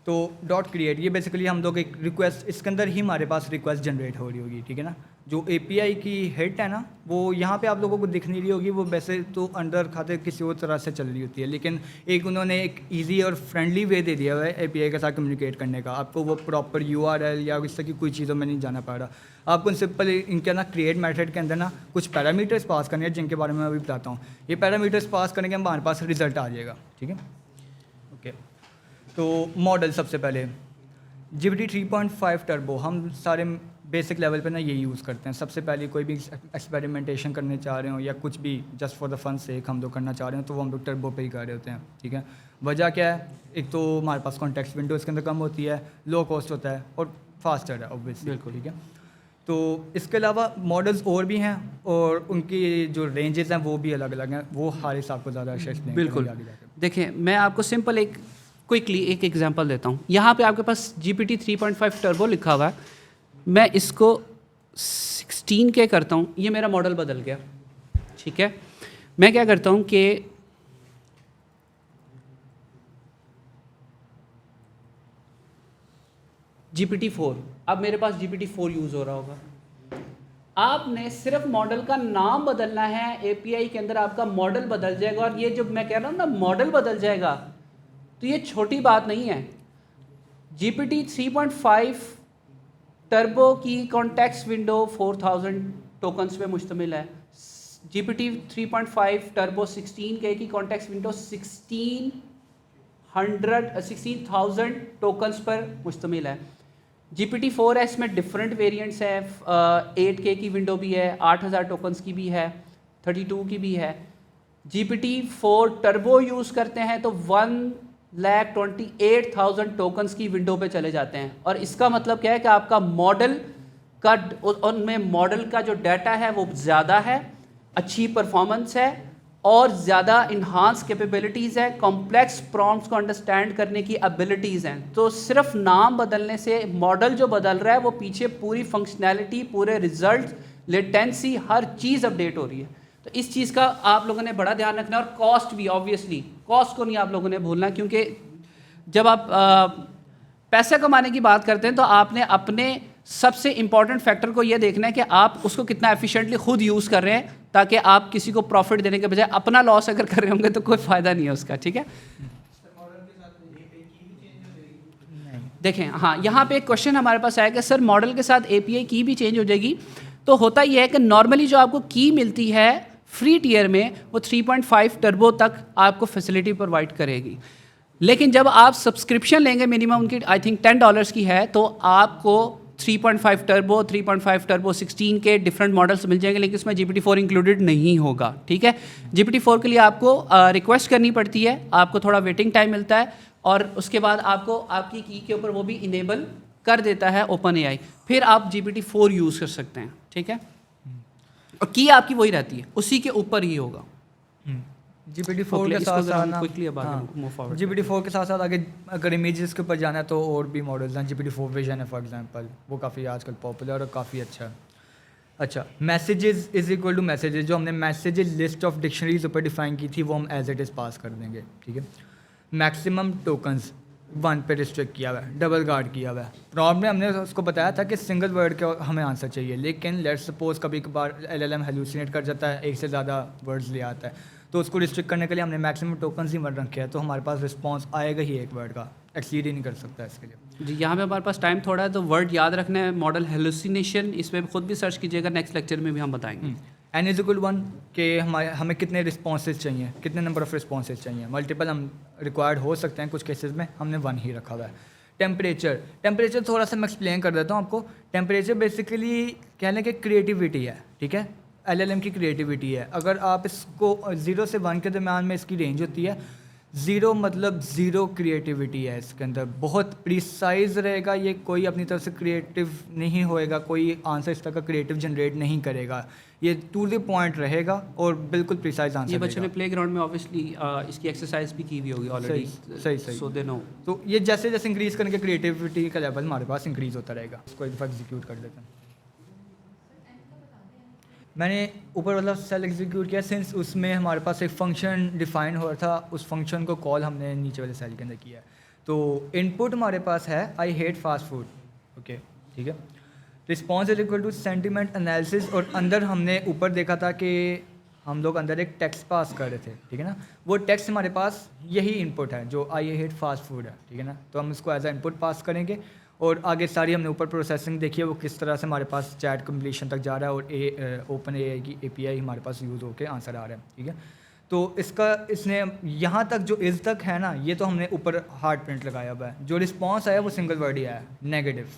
तो डॉट क्रिएट ये बेसिकली हम लोग एक रिक्वेस्ट, इसके अंदर ही हमारे पास रिक्वेस्ट जनरेट हो रही होगी, ठीक है ना। जो एपीआई की हेड है ना वो यहाँ पे आप लोगों को दिख नहीं रही होगी, वो वैसे तो अंडर खाते किसी और तरह से चल रही होती है, लेकिन एक उन्होंने एक इजी और फ्रेंडली वे दे दिया हुआ है एपीआई के साथ कम्युनिकेट करने का। आपको वो प्रॉपर यूआरएल या इस तरह की कोई चीज़ों में नहीं जाना पड़ रहा, आपको सिंपल इनके ना क्रिएट मेथड के अंदर ना कुछ पैरामीटर्स पास करने हैं जिनके बारे में मैं अभी बताता हूँ। ये पैरामीटर्स पास करने के हमारे पास रिजल्ट आ जाएगा, ठीक है। ओके, तो मॉडल सबसे पहले GPT 3.5 टर्बो हम सारे बेसिक लेवल पे ना ये यूज़ करते हैं। सबसे पहले कोई भी एक्सपेरिमेंटेशन करने चाह रहे हो या कुछ भी जस्ट फॉर द फन से हम लोग करना चाह रहे हो तो वो हम लोग टर्बो पे ही कर रहे होते हैं, ठीक है। वजह क्या है, एक तो हमारे पास कॉन्टेक्स्ट विंडो इसके अंदर कम होती है, लो कॉस्ट होता है और फास्टर है ऑब्वियसली, बिल्कुल, ठीक है। तो इसके अलावा मॉडल्स और भी हैं और उनकी जो रेंजेस हैं वो भी अलग अलग हैं, वो हारिस आपको ज़्यादा एक्सप्लेन बिल्कुल। आगे जाकर। देखिए मैं आपको सिंपल एक क्विकली एक एग्जांपल देता हूँ। यहाँ पे आपके पास GPT 3.5 टर्बो लिखा हुआ है, मैं इसको 16K करता हूँ, ये मेरा मॉडल बदल गया, ठीक है। मैं क्या करता हूँ कि GPT 4, अब मेरे पास GPT 4 यूज़ हो रहा होगा। आपने सिर्फ मॉडल का नाम बदलना है, API के अंदर आपका मॉडल बदल जाएगा। और ये जब मैं कह रहा हूँ ना मॉडल बदल जाएगा, तो ये छोटी बात नहीं है। GPT 3.5 टर्बो की कॉन्टेक्स्ट विंडो 4000 टोकन्स पे मुश्तमिल है। GPT 3.5 टर्बो 16K की कॉन्टेक्स्ट विंडो 16,000 टोकन्स पर मुश्तमिल है। GPT 4S में डिफरेंट वेरिएंट्स है, 8K की विंडो भी है, 8000 टोकन्स की भी है, 32 की भी है। GPT 4 टर्बो यूज़ करते हैं तो 1,28,000 टोकन्स की विंडो पे चले जाते हैं। और इसका मतलब क्या है कि आपका मॉडल का उनमें मॉडल का जो डाटा है वो ज़्यादा है, अच्छी परफॉर्मेंस है और ज़्यादा इन्हांस कैपेबिलिटीज़ है, कॉम्प्लेक्स प्रॉम्प्ट्स को अंडरस्टैंड करने की एबिलिटीज़ हैं। तो सिर्फ नाम बदलने से मॉडल जो बदल रहा है वो पीछे पूरी फंक्शनैलिटी, पूरे रिजल्ट, लेटेंसी, हर चीज़ अपडेट हो रही है। तो इस चीज़ का आप लोगों ने बड़ा ध्यान रखना है। और कॉस्ट भी, ऑब्वियसली कॉस्ट को नहीं आप लोगों ने भूलना, क्योंकि जब आप पैसे कमाने की बात करते हैं तो आपने अपने सबसे इम्पॉर्टेंट फैक्टर को ये देखना है कि आप उसको कितना एफिशिएंटली खुद यूज़ कर रहे हैं, ताकि आप किसी को प्रॉफिट देने के बजाय अपना लॉस अगर कर रहे होंगे तो कोई फ़ायदा नहीं है उसका, ठीक है। देखें, हाँ यहाँ पे एक क्वेश्चन हमारे पास आया कि सर मॉडल के साथ API की भी चेंज हो जाएगी। तो होता यह है कि नॉर्मली जो आपको की मिलती है फ्री टियर में वो 3.5 टर्बो तक आपको फैसिलिटी प्रोवाइड करेगी, लेकिन जब आप सब्सक्रिप्शन लेंगे मिनिमम उनकी आई थिंक $10 की है, तो आपको 3.5 टर्बो 16K डिफरेंट मॉडल्स मिल जाएंगे, लेकिन इसमें GPT 4 इंक्लूडेड नहीं होगा, ठीक है। GPT 4 के लिए आपको रिक्वेस्ट करनी पड़ती है, आपको थोड़ा वेटिंग टाइम मिलता है और उसके बाद आपको आपकी की के ऊपर वो भी इनेबल कर देता है OpenAI, फिर आप GPT 4 यूज़ कर सकते हैं, ठीक है। और की आपकी वही रहती है, उसी के ऊपर ही होगा। GPT 4 के साथ साथ ना GPT 4 के साथ साथ आगे अगर इमेजेस के ऊपर जाना है तो और भी मॉडल्स हैं। GPT 4 विजन है फॉर एग्जांपल, वो काफ़ी आजकल पॉपुलर और काफ़ी अच्छा है। अच्छा, messages is equal to messages, जो हमने मैसेजेस लिस्ट ऑफ डिक्शनरीज ऊपर डिफाइन की थी वो हम एज इट इज़ पास कर देंगे, ठीक है। मैक्सिमम टोकन्स 1 पे रिस्ट्रिक्ट किया हुआ है, डबल गार्ड किया हुआ है। प्रॉब्लम में हमने उसको बताया था कि सिंगल वर्ड का हमें आंसर चाहिए, लेकिन लेट्स सपोज कभी कभार LLM हेलुसिनेट कर जाता है, एक से ज़्यादा वर्ड्स ले आता है, तो उसको रिस्ट्रिक्ट करने के लिए हमने मैक्सिमम टोकन्स ही वर्ड रखे हैं, तो हमारे पास रिस्पॉन्स आएगा ही एक वर्ड का, एक्सीड ही नहीं कर सकता इसके लिए। जी, यहाँ पे हमारे पास टाइम थोड़ा है तो वर्ड याद रखना है। मॉडल हेलुसिनेशन, इसमें खुद भी सर्च कीजिएगा, नेक्स्ट लेक्चर में भी हम बताएंगे। N इज इक्वल 1 के हमें कितने रिस्पॉन्सेज चाहिए, कितने नंबर ऑफ रिस्पॉन्सेज चाहिए, मल्टीपल हम रिक्वायर्ड हो सकते हैं, कुछ केसेस में हमने 1 ही रखा हुआ है। टेम्परेचर थोड़ा सा मैं एक्सप्लेन कर देता हूँ आपको। टेम्परेचर बेसिकली कहने के क्रिएटिविटी है, ठीक है, LLM की क्रिएटिविटी है। अगर आप इसको 0 से 1 के दरम्यान में इसकी रेंज होती है, ज़ीरो मतलब ज़ीरो क्रिएटिविटी है इसके अंदर, बहुत प्रिसाइज रहेगा ये, कोई अपनी तरफ से क्रिएटिव नहीं होएगा, कोई आंसर इस तरह का क्रिएटिव जनरेट नहीं करेगा, ये टू द पॉइंट रहेगा और बिल्कुल प्रिसाइज आंसर। ये बच्चों ने प्लेग्राउंड में ऑब्वियसली इसकी एक्सरसाइज भी की हुई होगी ऑलरेडी, सही सो दे नो। तो ये जैसे जैसे इंक्रीज करेंगे क्रिएटिविटी का लेवल हमारे पास इंक्रीज होता रहेगा। इसको एक दफ़ा एग्जीक्यूट कर देते हैं। मैंने ऊपर वाला सेल एग्जीक्यूट किया, सिंस उसमें हमारे पास एक फंक्शन डिफाइन हो रहा था, उस फंक्शन को कॉल हमने नीचे वाले सेल के अंदर किया है। तो इनपुट हमारे पास है I hate fast food, okay ठीक है। Response is equal to sentiment analysis, और अंदर हमने ऊपर देखा था कि हम लोग अंदर एक टेक्स्ट पास कर रहे थे, ठीक है ना। वो टेक्स्ट हमारे पास यही इनपुट है जो आई हेट फास्ट फूड है, ठीक है ना। तो हम इसको एज अ इनपुट पास करेंगे और आगे सारी हमने ऊपर प्रोसेसिंग देखी है वो किस तरह से हमारे पास चैट कंप्लीशन तक जा रहा है, और ओपन एआई की एपीआई हमारे पास यूज़ होकर आंसर आ रहा है, ठीक है। तो इसने यहाँ तक जो इस तक है ना, ये तो हमने ऊपर हार्ड प्रिंट लगाया हुआ है। जो रिस्पॉन्स आया वो सिंगल वर्ड ही आया, नेगेटिव,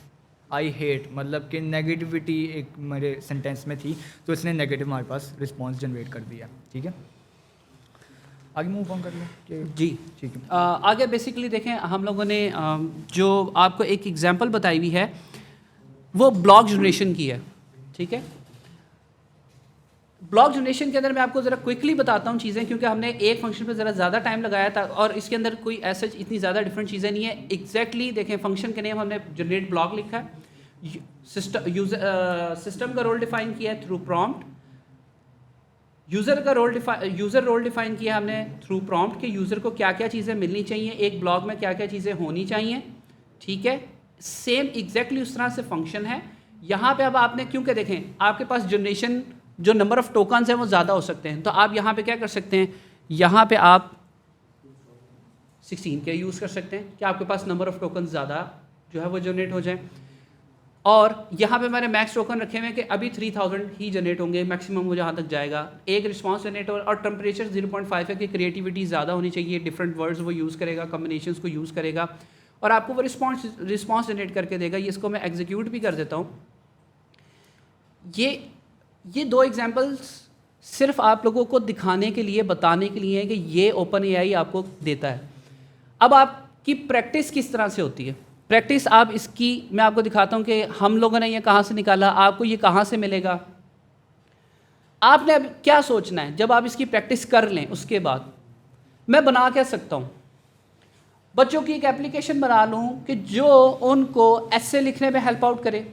आई हेट, मतलब कि नेगेटिविटी एक मेरे सेंटेंस में थी, तो इसने नेगेटिव हमारे पास रिस्पॉन्स जनरेट कर दिया, ठीक है। आगे मूव ऑन कर लो जी ठीक है। आगे बेसिकली देखें, हम लोगों ने जो आपको एक एग्जांपल बताई हुई है वो ब्लॉग जनरेशन की है, ठीक है। ब्लॉग जनरेशन के अंदर मैं आपको ज़रा क्विकली बताता हूँ चीज़ें, क्योंकि हमने एक फंक्शन पे ज़रा ज़्यादा टाइम लगाया था और इसके अंदर कोई ऐसा इतनी ज़्यादा डिफरेंट चीज़ें नहीं है। एग्जैक्टली देखें, फंक्शन के नेम हमने जनरेट ब्लॉग लिखा है, सिस्टम का रोल डिफाइन किया है through prompt, user role define किया हमने थ्रू प्रॉम्प्ट कि यूज़र को क्या क्या चीज़ें मिलनी चाहिए, एक ब्लॉग में क्या क्या चीज़ें होनी चाहिए, ठीक है। सेम एग्जैक्टली उस तरह से फंक्शन है यहाँ पे। अब आपने, क्योंकि देखें आपके पास जनरेशन जो नंबर ऑफ़ टोकन्स हैं वो ज़्यादा हो सकते हैं, तो आप यहाँ पे क्या कर सकते हैं, यहाँ पे आप 16 के यूज़ कर सकते हैं कि आपके पास नंबर ऑफ़ टोकन ज़्यादा जो है वो जनरेट हो जाए। और यहाँ पे मैंने मैक्स टोकन रखे हुए हैं कि अभी 3000 ही जनरेट होंगे, मैक्सिमम वो जहाँ तक जाएगा। एक रिस्पांस जनरेट और टेम्परेचर 0.5 है कि क्रिएटिविटी ज़्यादा होनी चाहिए, डिफरेंट वर्ड्स वो यूज़ करेगा, कम्बिनेशंस को यूज़ करेगा और आपको वो रिस्पांस जनरेट करके देगा। ये इसको मैं एग्जीक्यूट भी कर देता हूँ। ये दो एग्जांपल्स सिर्फ आप लोगों को दिखाने के लिए, बताने के लिए है कि ये ओपन एआई आपको देता है। अब आपकी प्रैक्टिस किस तरह से होती है, प्रैक्टिस आप इसकी मैं आपको दिखाता हूँ कि हम लोगों ने ये कहाँ से निकाला, आपको ये कहाँ से मिलेगा। आपने अब क्या सोचना है, जब आप इसकी प्रैक्टिस कर लें उसके बाद मैं बना क्या सकता हूँ, बच्चों की एक एप्लीकेशन बना लूँ कि जो उनको ऐसे लिखने में हेल्प आउट करे।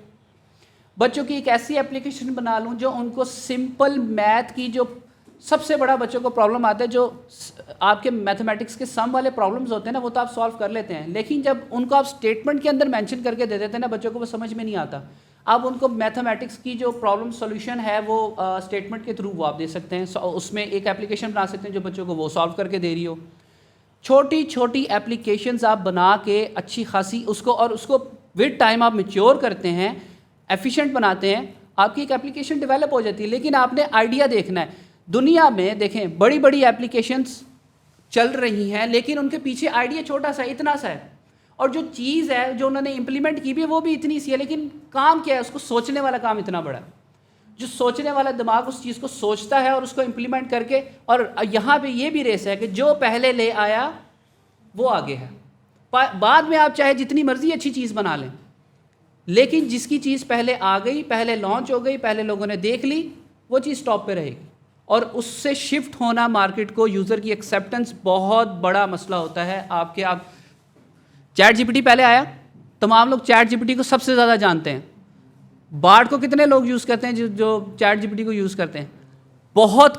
बच्चों की एक ऐसी एप्लीकेशन बना लूँ जो उनको सिंपल मैथ की जो सबसे बड़ा बच्चों को प्रॉब्लम आता है, जो आपके मैथमेटिक्स के सम वाले प्रॉब्लम्स होते हैं ना, वो तो आप सॉल्व कर लेते हैं, लेकिन जब उनको आप स्टेटमेंट के अंदर मेंशन करके दे देते हैं ना, बच्चों को वो समझ में नहीं आता। आप उनको मैथमेटिक्स की जो प्रॉब्लम सॉल्यूशन है वो स्टेटमेंट के थ्रू वो आप दे सकते हैं। उसमें एक एप्लीकेशन बना सकते हैं जो बच्चों को वो सॉल्व करके दे रही हो। छोटी छोटी एप्लीकेशंस आप बना के अच्छी खासी उसको विद टाइम आप मैच्योर करते हैं, एफिशिएंट बनाते हैं, आपकी एक एप्लीकेशन डेवलप हो जाती है। लेकिन आपने आइडिया देखना है। दुनिया में देखें बड़ी बड़ी एप्लीकेशंस चल रही हैं, लेकिन उनके पीछे आइडिया छोटा सा इतना सा है, और जो चीज़ है जो उन्होंने इम्प्लीमेंट की भी है वो भी इतनी सी है, लेकिन काम क्या है, उसको सोचने वाला काम इतना बड़ा है। जो सोचने वाला दिमाग उस चीज़ को सोचता है और उसको इम्प्लीमेंट करके, और यहाँ पे ये भी रेस है कि जो पहले ले आया वो आगे है। बाद में आप चाहे जितनी मर्जी अच्छी चीज़ बना लें, लेकिन जिसकी चीज़ पहले आ गई, पहले लॉन्च हो गई, पहले लोगों ने देख ली, वो चीज़ टॉप पे रहेगी। और उससे शिफ्ट होना मार्केट को, यूज़र की एक्सेप्टेंस बहुत बड़ा मसला होता है। आप चैट जीपीटी पहले आया, तमाम लोग चैट जीपीटी को सबसे ज़्यादा जानते हैं। बार्ड को कितने लोग यूज़ करते हैं जो चैट जीपीटी को यूज़ करते हैं? बहुत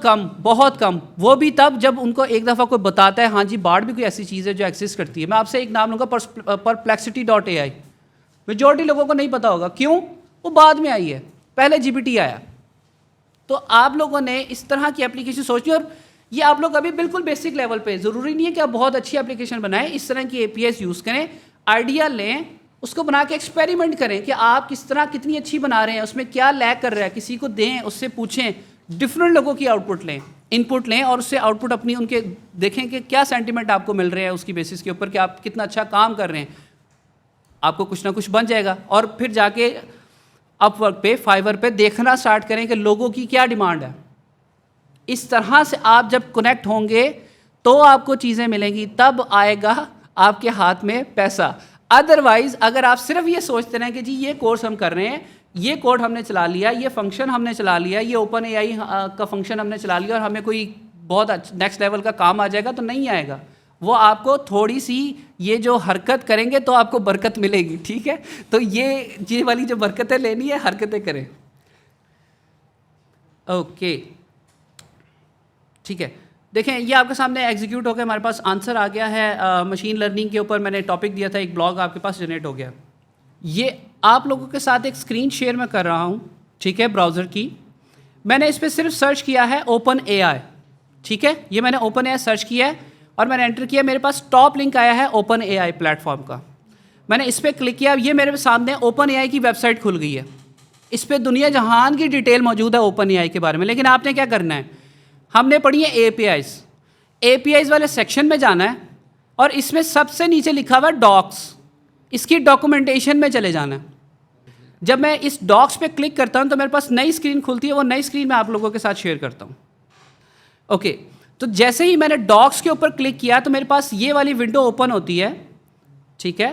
कम। वो भी तब जब उनको एक दफ़ा कोई बताता है हाँ जी बार्ड भी कोई ऐसी चीज़ है जो एग्जिस्ट करती है। मैं आपसे एक नाम लूँगा, perplexity.ai। मेजॉरिटी लोगों को नहीं पता होगा, क्यों? वो बाद में आई है, पहले जीपीटी आया। तो आप लोगों ने इस तरह की एप्लीकेशन सोचनी, और ये आप लोग अभी बिल्कुल बेसिक लेवल पे, ज़रूरी नहीं है कि आप बहुत अच्छी एप्लीकेशन बनाएं। इस तरह की एपीआईज यूज़ करें, आइडिया लें, उसको बना के एक्सपेरिमेंट करें कि आप किस तरह कितनी अच्छी बना रहे हैं, उसमें क्या लैग कर रहा है, किसी को दें, उससे पूछें, डिफरेंट लोगों की आउटपुट लें, इनपुट लें, और उससे आउटपुट अपनी उनके देखें कि क्या सेंटिमेंट आपको मिल रहे हैं, उसकी बेसिस के ऊपर कि आप कितना अच्छा काम कर रहे हैं, आपको कुछ ना कुछ बन जाएगा। और फिर जाके अपवर्क पे, फाइवर पे देखना स्टार्ट करें कि लोगों की क्या डिमांड है। इस तरह से आप जब कनेक्ट होंगे तो आपको चीज़ें मिलेंगी, तब आएगा आपके हाथ में पैसा। अदरवाइज अगर आप सिर्फ ये सोचते रहें कि जी ये कोर्स हम कर रहे हैं, ये कोड हमने चला लिया, ये फंक्शन हमने चला लिया, ये ओपन एआई का फंक्शन हमने चला लिया और हमें कोई बहुत नेक्स्ट लेवल का काम आ जाएगा, तो नहीं आएगा। वो आपको थोड़ी सी ये जो हरकत करेंगे तो आपको बरकत मिलेगी, ठीक है। तो ये वाली जो बरकतें लेनी है, हरकतें करें। ओके, ठीक है। देखें, ये आपके सामने एग्जीक्यूट हो गया, हमारे पास आंसर आ गया है। मशीन लर्निंग के ऊपर मैंने टॉपिक दिया था, एक ब्लॉग आपके पास जनरेट हो गया। ये आप लोगों के साथ एक स्क्रीन शेयर मैं कर रहा हूँ, ठीक है, ब्राउज़र की। मैंने इस पर सिर्फ सर्च किया है ओपन एआई, ठीक है। ये मैंने ओपन एआई सर्च किया है और मैंने एंटर किया, मेरे पास टॉप लिंक आया है ओपन एआई प्लेटफॉर्म का। मैंने इस पर क्लिक किया, ये मेरे सामने ओपन एआई की वेबसाइट खुल गई है। इस पर दुनिया जहान की डिटेल मौजूद है ओपन एआई के बारे में। लेकिन आपने क्या करना है, हमने पढ़ी है एपीआईज़ वाले सेक्शन में जाना है और इसमें सबसे नीचे लिखा हुआ है डॉक्स, इसकी डॉक्यूमेंटेशन में चले जाना है। जब मैं इस डॉक्स पे क्लिक करता हूं तो मेरे पास नई स्क्रीन खुलती है, वो नई स्क्रीन मैं आप लोगों के साथ शेयर करता हूं। ओके, तो जैसे ही मैंने डॉक्स के ऊपर क्लिक किया तो मेरे पास ये वाली विंडो ओपन होती है, ठीक है।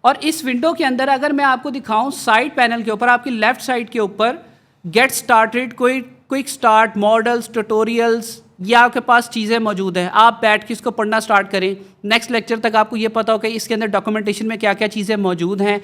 और इस विंडो के अंदर अगर मैं आपको दिखाऊं, साइड पैनल के ऊपर आपकी लेफ्ट साइड के ऊपर गेट स्टार्टेड, कोई क्विक स्टार्ट, मॉडल्स, ट्यूटोरियल्स, ये आपके पास चीज़ें मौजूद हैं। आप बैठ के इसको पढ़ना स्टार्ट करें, नेक्स्ट लेक्चर तक आपको ये पता हो कि इसके अंदर डॉक्यूमेंटेशन में क्या क्या चीज़ें मौजूद हैं।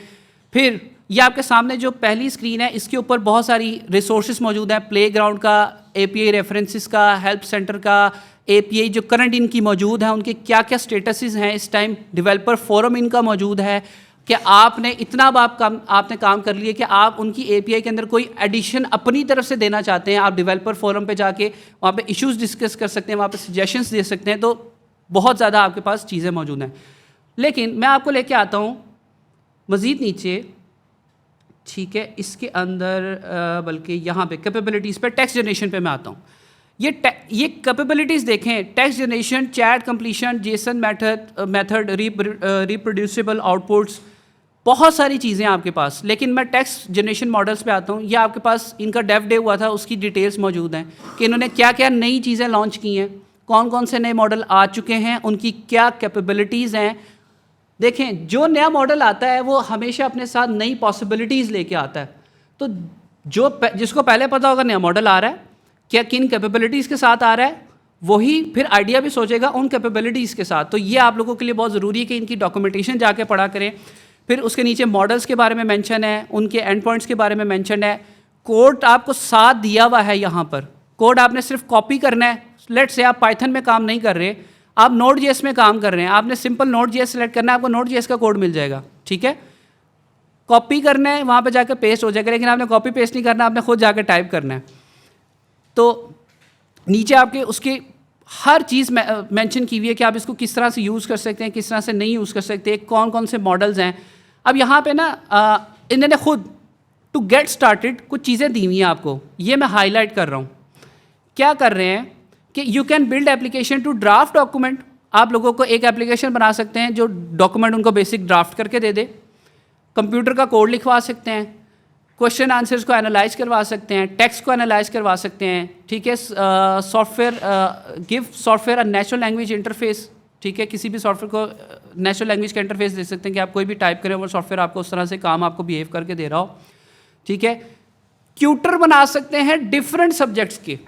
फिर ये आपके सामने जो पहली स्क्रीन है, इसके ऊपर बहुत सारी रिसोर्सेज मौजूद हैं, प्लेग्राउंड का, एपीआई रेफरेंसेस का, हेल्प सेंटर का, एपीआई जो करंट इनकी मौजूद है, उनके क्या क्या स्टेटसेस हैं इस टाइम, डेवलपर फोरम इनका मौजूद है कि आपने इतना आपने काम कर लिया कि आप उनकी एपीआई के अंदर कोई एडिशन अपनी तरफ से देना चाहते हैं, आप डेवलपर फोरम पे जाके वहाँ पे इश्यूज डिस्कस कर सकते हैं, वहाँ पे सजेशंस दे सकते हैं। तो बहुत ज़्यादा आपके पास चीज़ें मौजूद हैं। लेकिन मैं आपको लेके आता हूँ मज़ीद नीचे, ठीक है, इसके अंदर बल्कि यहाँ पे कैपेबिलिटीज़ पे, टेक्स्ट जनरेशन पे मैं आता हूँ। ये कैपेबिलिटीज़ देखें, text generation, chat completion, Jason method, reproducible outputs, बहुत सारी चीज़ें आपके पास। लेकिन मैं टेक्स्ट जनरेशन मॉडल्स पे आता हूँ। ये आपके पास इनका डेव डे हुआ था, उसकी डिटेल्स मौजूद हैं कि इन्होंने क्या क्या नई चीज़ें लॉन्च की हैं, कौन कौन से नए मॉडल आ चुके हैं, उनकी क्या कैपेबिलिटीज़ हैं। देखें, जो नया मॉडल आता है वो हमेशा अपने साथ नई पॉसिबिलिटीज़ लेके आता है। तो जिसको पहले पता होगा नया मॉडल आ रहा है, क्या किन कैपेबिलिटीज़ के साथ आ रहा है, वही फिर आइडिया भी सोचेगा उन कैपेबिलिटीज़ के साथ। तो ये आप लोगों के लिए बहुत ज़रूरी है कि इनकी डॉक्यूमेंटेशन जाके पढ़ा करें। फिर उसके नीचे मॉडल्स के बारे में मेंशन है, उनके एंड पॉइंट्स के बारे में मेंशन है, कोड आपको साथ दिया हुआ है। यहाँ पर कोड आपने सिर्फ कॉपी करना है। लेट्स से आप पाइथन में काम नहीं कर रहे, आप नोड.जेएस में काम कर रहे हैं, आपने सिंपल नोड.जेएस सेलेक्ट करना है, आपको नोड.जेएस का कोड मिल जाएगा, ठीक है। कॉपी करना है, वहाँ पे जाकर पेस्ट हो जाएगा, लेकिन आपने कॉपी पेस्ट नहीं करना, आपने खुद जाकर टाइप करना है। तो नीचे आपके उसके हर चीज़ मेंशन की हुई है कि आप इसको किस तरह से यूज़ कर सकते हैं, किस तरह से नहीं यूज़ कर सकते, कौन कौन से मॉडल्स हैं। अब यहाँ पे ना इन्होंने खुद टू गेट स्टार्टेड कुछ चीज़ें दी हुई हैं आपको, ये मैं हाईलाइट कर रहा हूँ। क्या कर रहे हैं कि you can build application to draft document. आप लोगों को एक एप्लीकेशन बना सकते हैं जो डॉक्यूमेंट उनको बेसिक ड्राफ्ट करके दे दे, कंप्यूटर का कोड लिखवा सकते हैं, क्वेश्चन आंसर्स को एनालाइज करवा सकते हैं, टेक्स्ट को एनालाइज करवा सकते हैं, ठीक है। Give software a natural language interface, ठीक है। किसी भी सॉफ्टवेयर को नेचुरल लैंग्वेज का इंटरफेस दे सकते हैं कि आप कोई भी टाइप करें वो सॉफ्टवेयर आपको उस तरह से काम आपको बिहेव करके दे रहा हो, ठीक है। ट्यूटर बना सकते हैं डिफरेंट सब्जेक्ट्स के।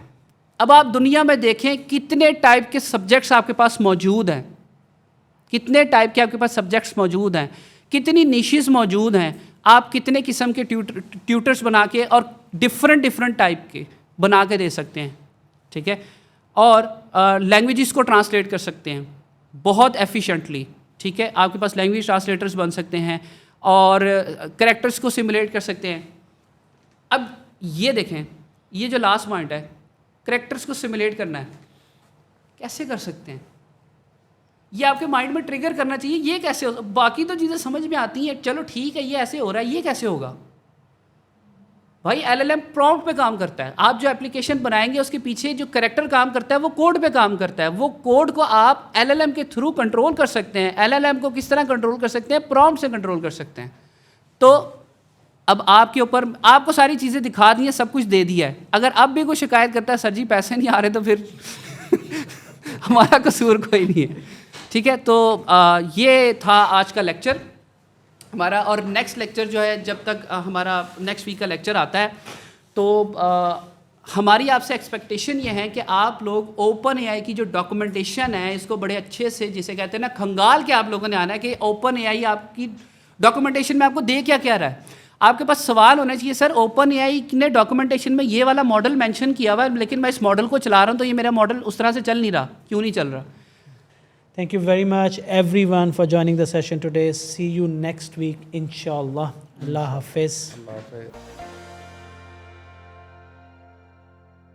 अब आप दुनिया में देखें कितने टाइप के सब्जेक्ट्स आपके पास मौजूद हैं, कितने टाइप के आपके पास सब्जेक्ट्स मौजूद हैं, कितनी निशेस मौजूद हैं। आप कितने किस्म के ट्यूटर्स बना के और डिफरेंट टाइप के बना के दे सकते हैं, ठीक है। और लैंग्वेजेस को ट्रांसलेट कर सकते हैं बहुत एफिशिएंटली, ठीक है। आपके पास लैंग्वेज ट्रांसलेटर्स बन सकते हैं और कैरेक्टर्स को सिमुलेट कर सकते हैं। अब ये देखें, ये जो लास्ट पॉइंट है, कैरेक्टर्स को सिमुलेट करना है, कैसे कर सकते हैं, ये आपके माइंड में ट्रिगर करना चाहिए। ये कैसे हो, बाकी तो चीज़ें समझ में आती हैं, चलो ठीक है ये ऐसे हो रहा है, ये कैसे होगा भाई। एलएलएम प्रॉम्प्ट पे काम करता है। आप जो एप्लीकेशन बनाएंगे उसके पीछे जो कैरेक्टर काम करता है वो कोड पे काम करता है। वो कोड को आप एलएलएम के थ्रू कंट्रोल कर सकते हैं। एलएलएम को किस तरह कंट्रोल कर सकते हैं, प्रॉम्प्ट से कंट्रोल कर सकते हैं। तो अब आपके ऊपर, आपको सारी चीज़ें दिखा दी हैं, सब कुछ दे दिया है। अगर अब भी कोई शिकायत करता है सर जी पैसे नहीं आ रहे, तो फिर हमारा कसूर कोई नहीं है, ठीक है। तो ये था आज का लेक्चर हमारा, और नेक्स्ट लेक्चर जो है जब तक हमारा नेक्स्ट वीक का लेक्चर आता है तो हमारी आपसे एक्सपेक्टेशन ये है कि आप लोग ओपन एआई की जो डॉक्यूमेंटेशन है इसको बड़े अच्छे से, जिसे कहते हैं ना, खंगाल के आप लोगों ने आना है कि ओपन एआई आपकी डॉक्यूमेंटेशन में आपको दे क्या क्या रहा है। आपके पास सवाल होने चाहिए, सर ओपन एआई ने डॉक्यूमेंटेशन में ये वाला मॉडल मेंशन किया हुआ है लेकिन मैं इस मॉडल को चला रहा हूँ तो ये मेरा मॉडल उस तरह से चल नहीं रहा, क्यों नहीं चल रहा। Thank you very much everyone for joining the session today. See you next week inshallah. Allah Hafiz. अल्लाह हाफ़िज़।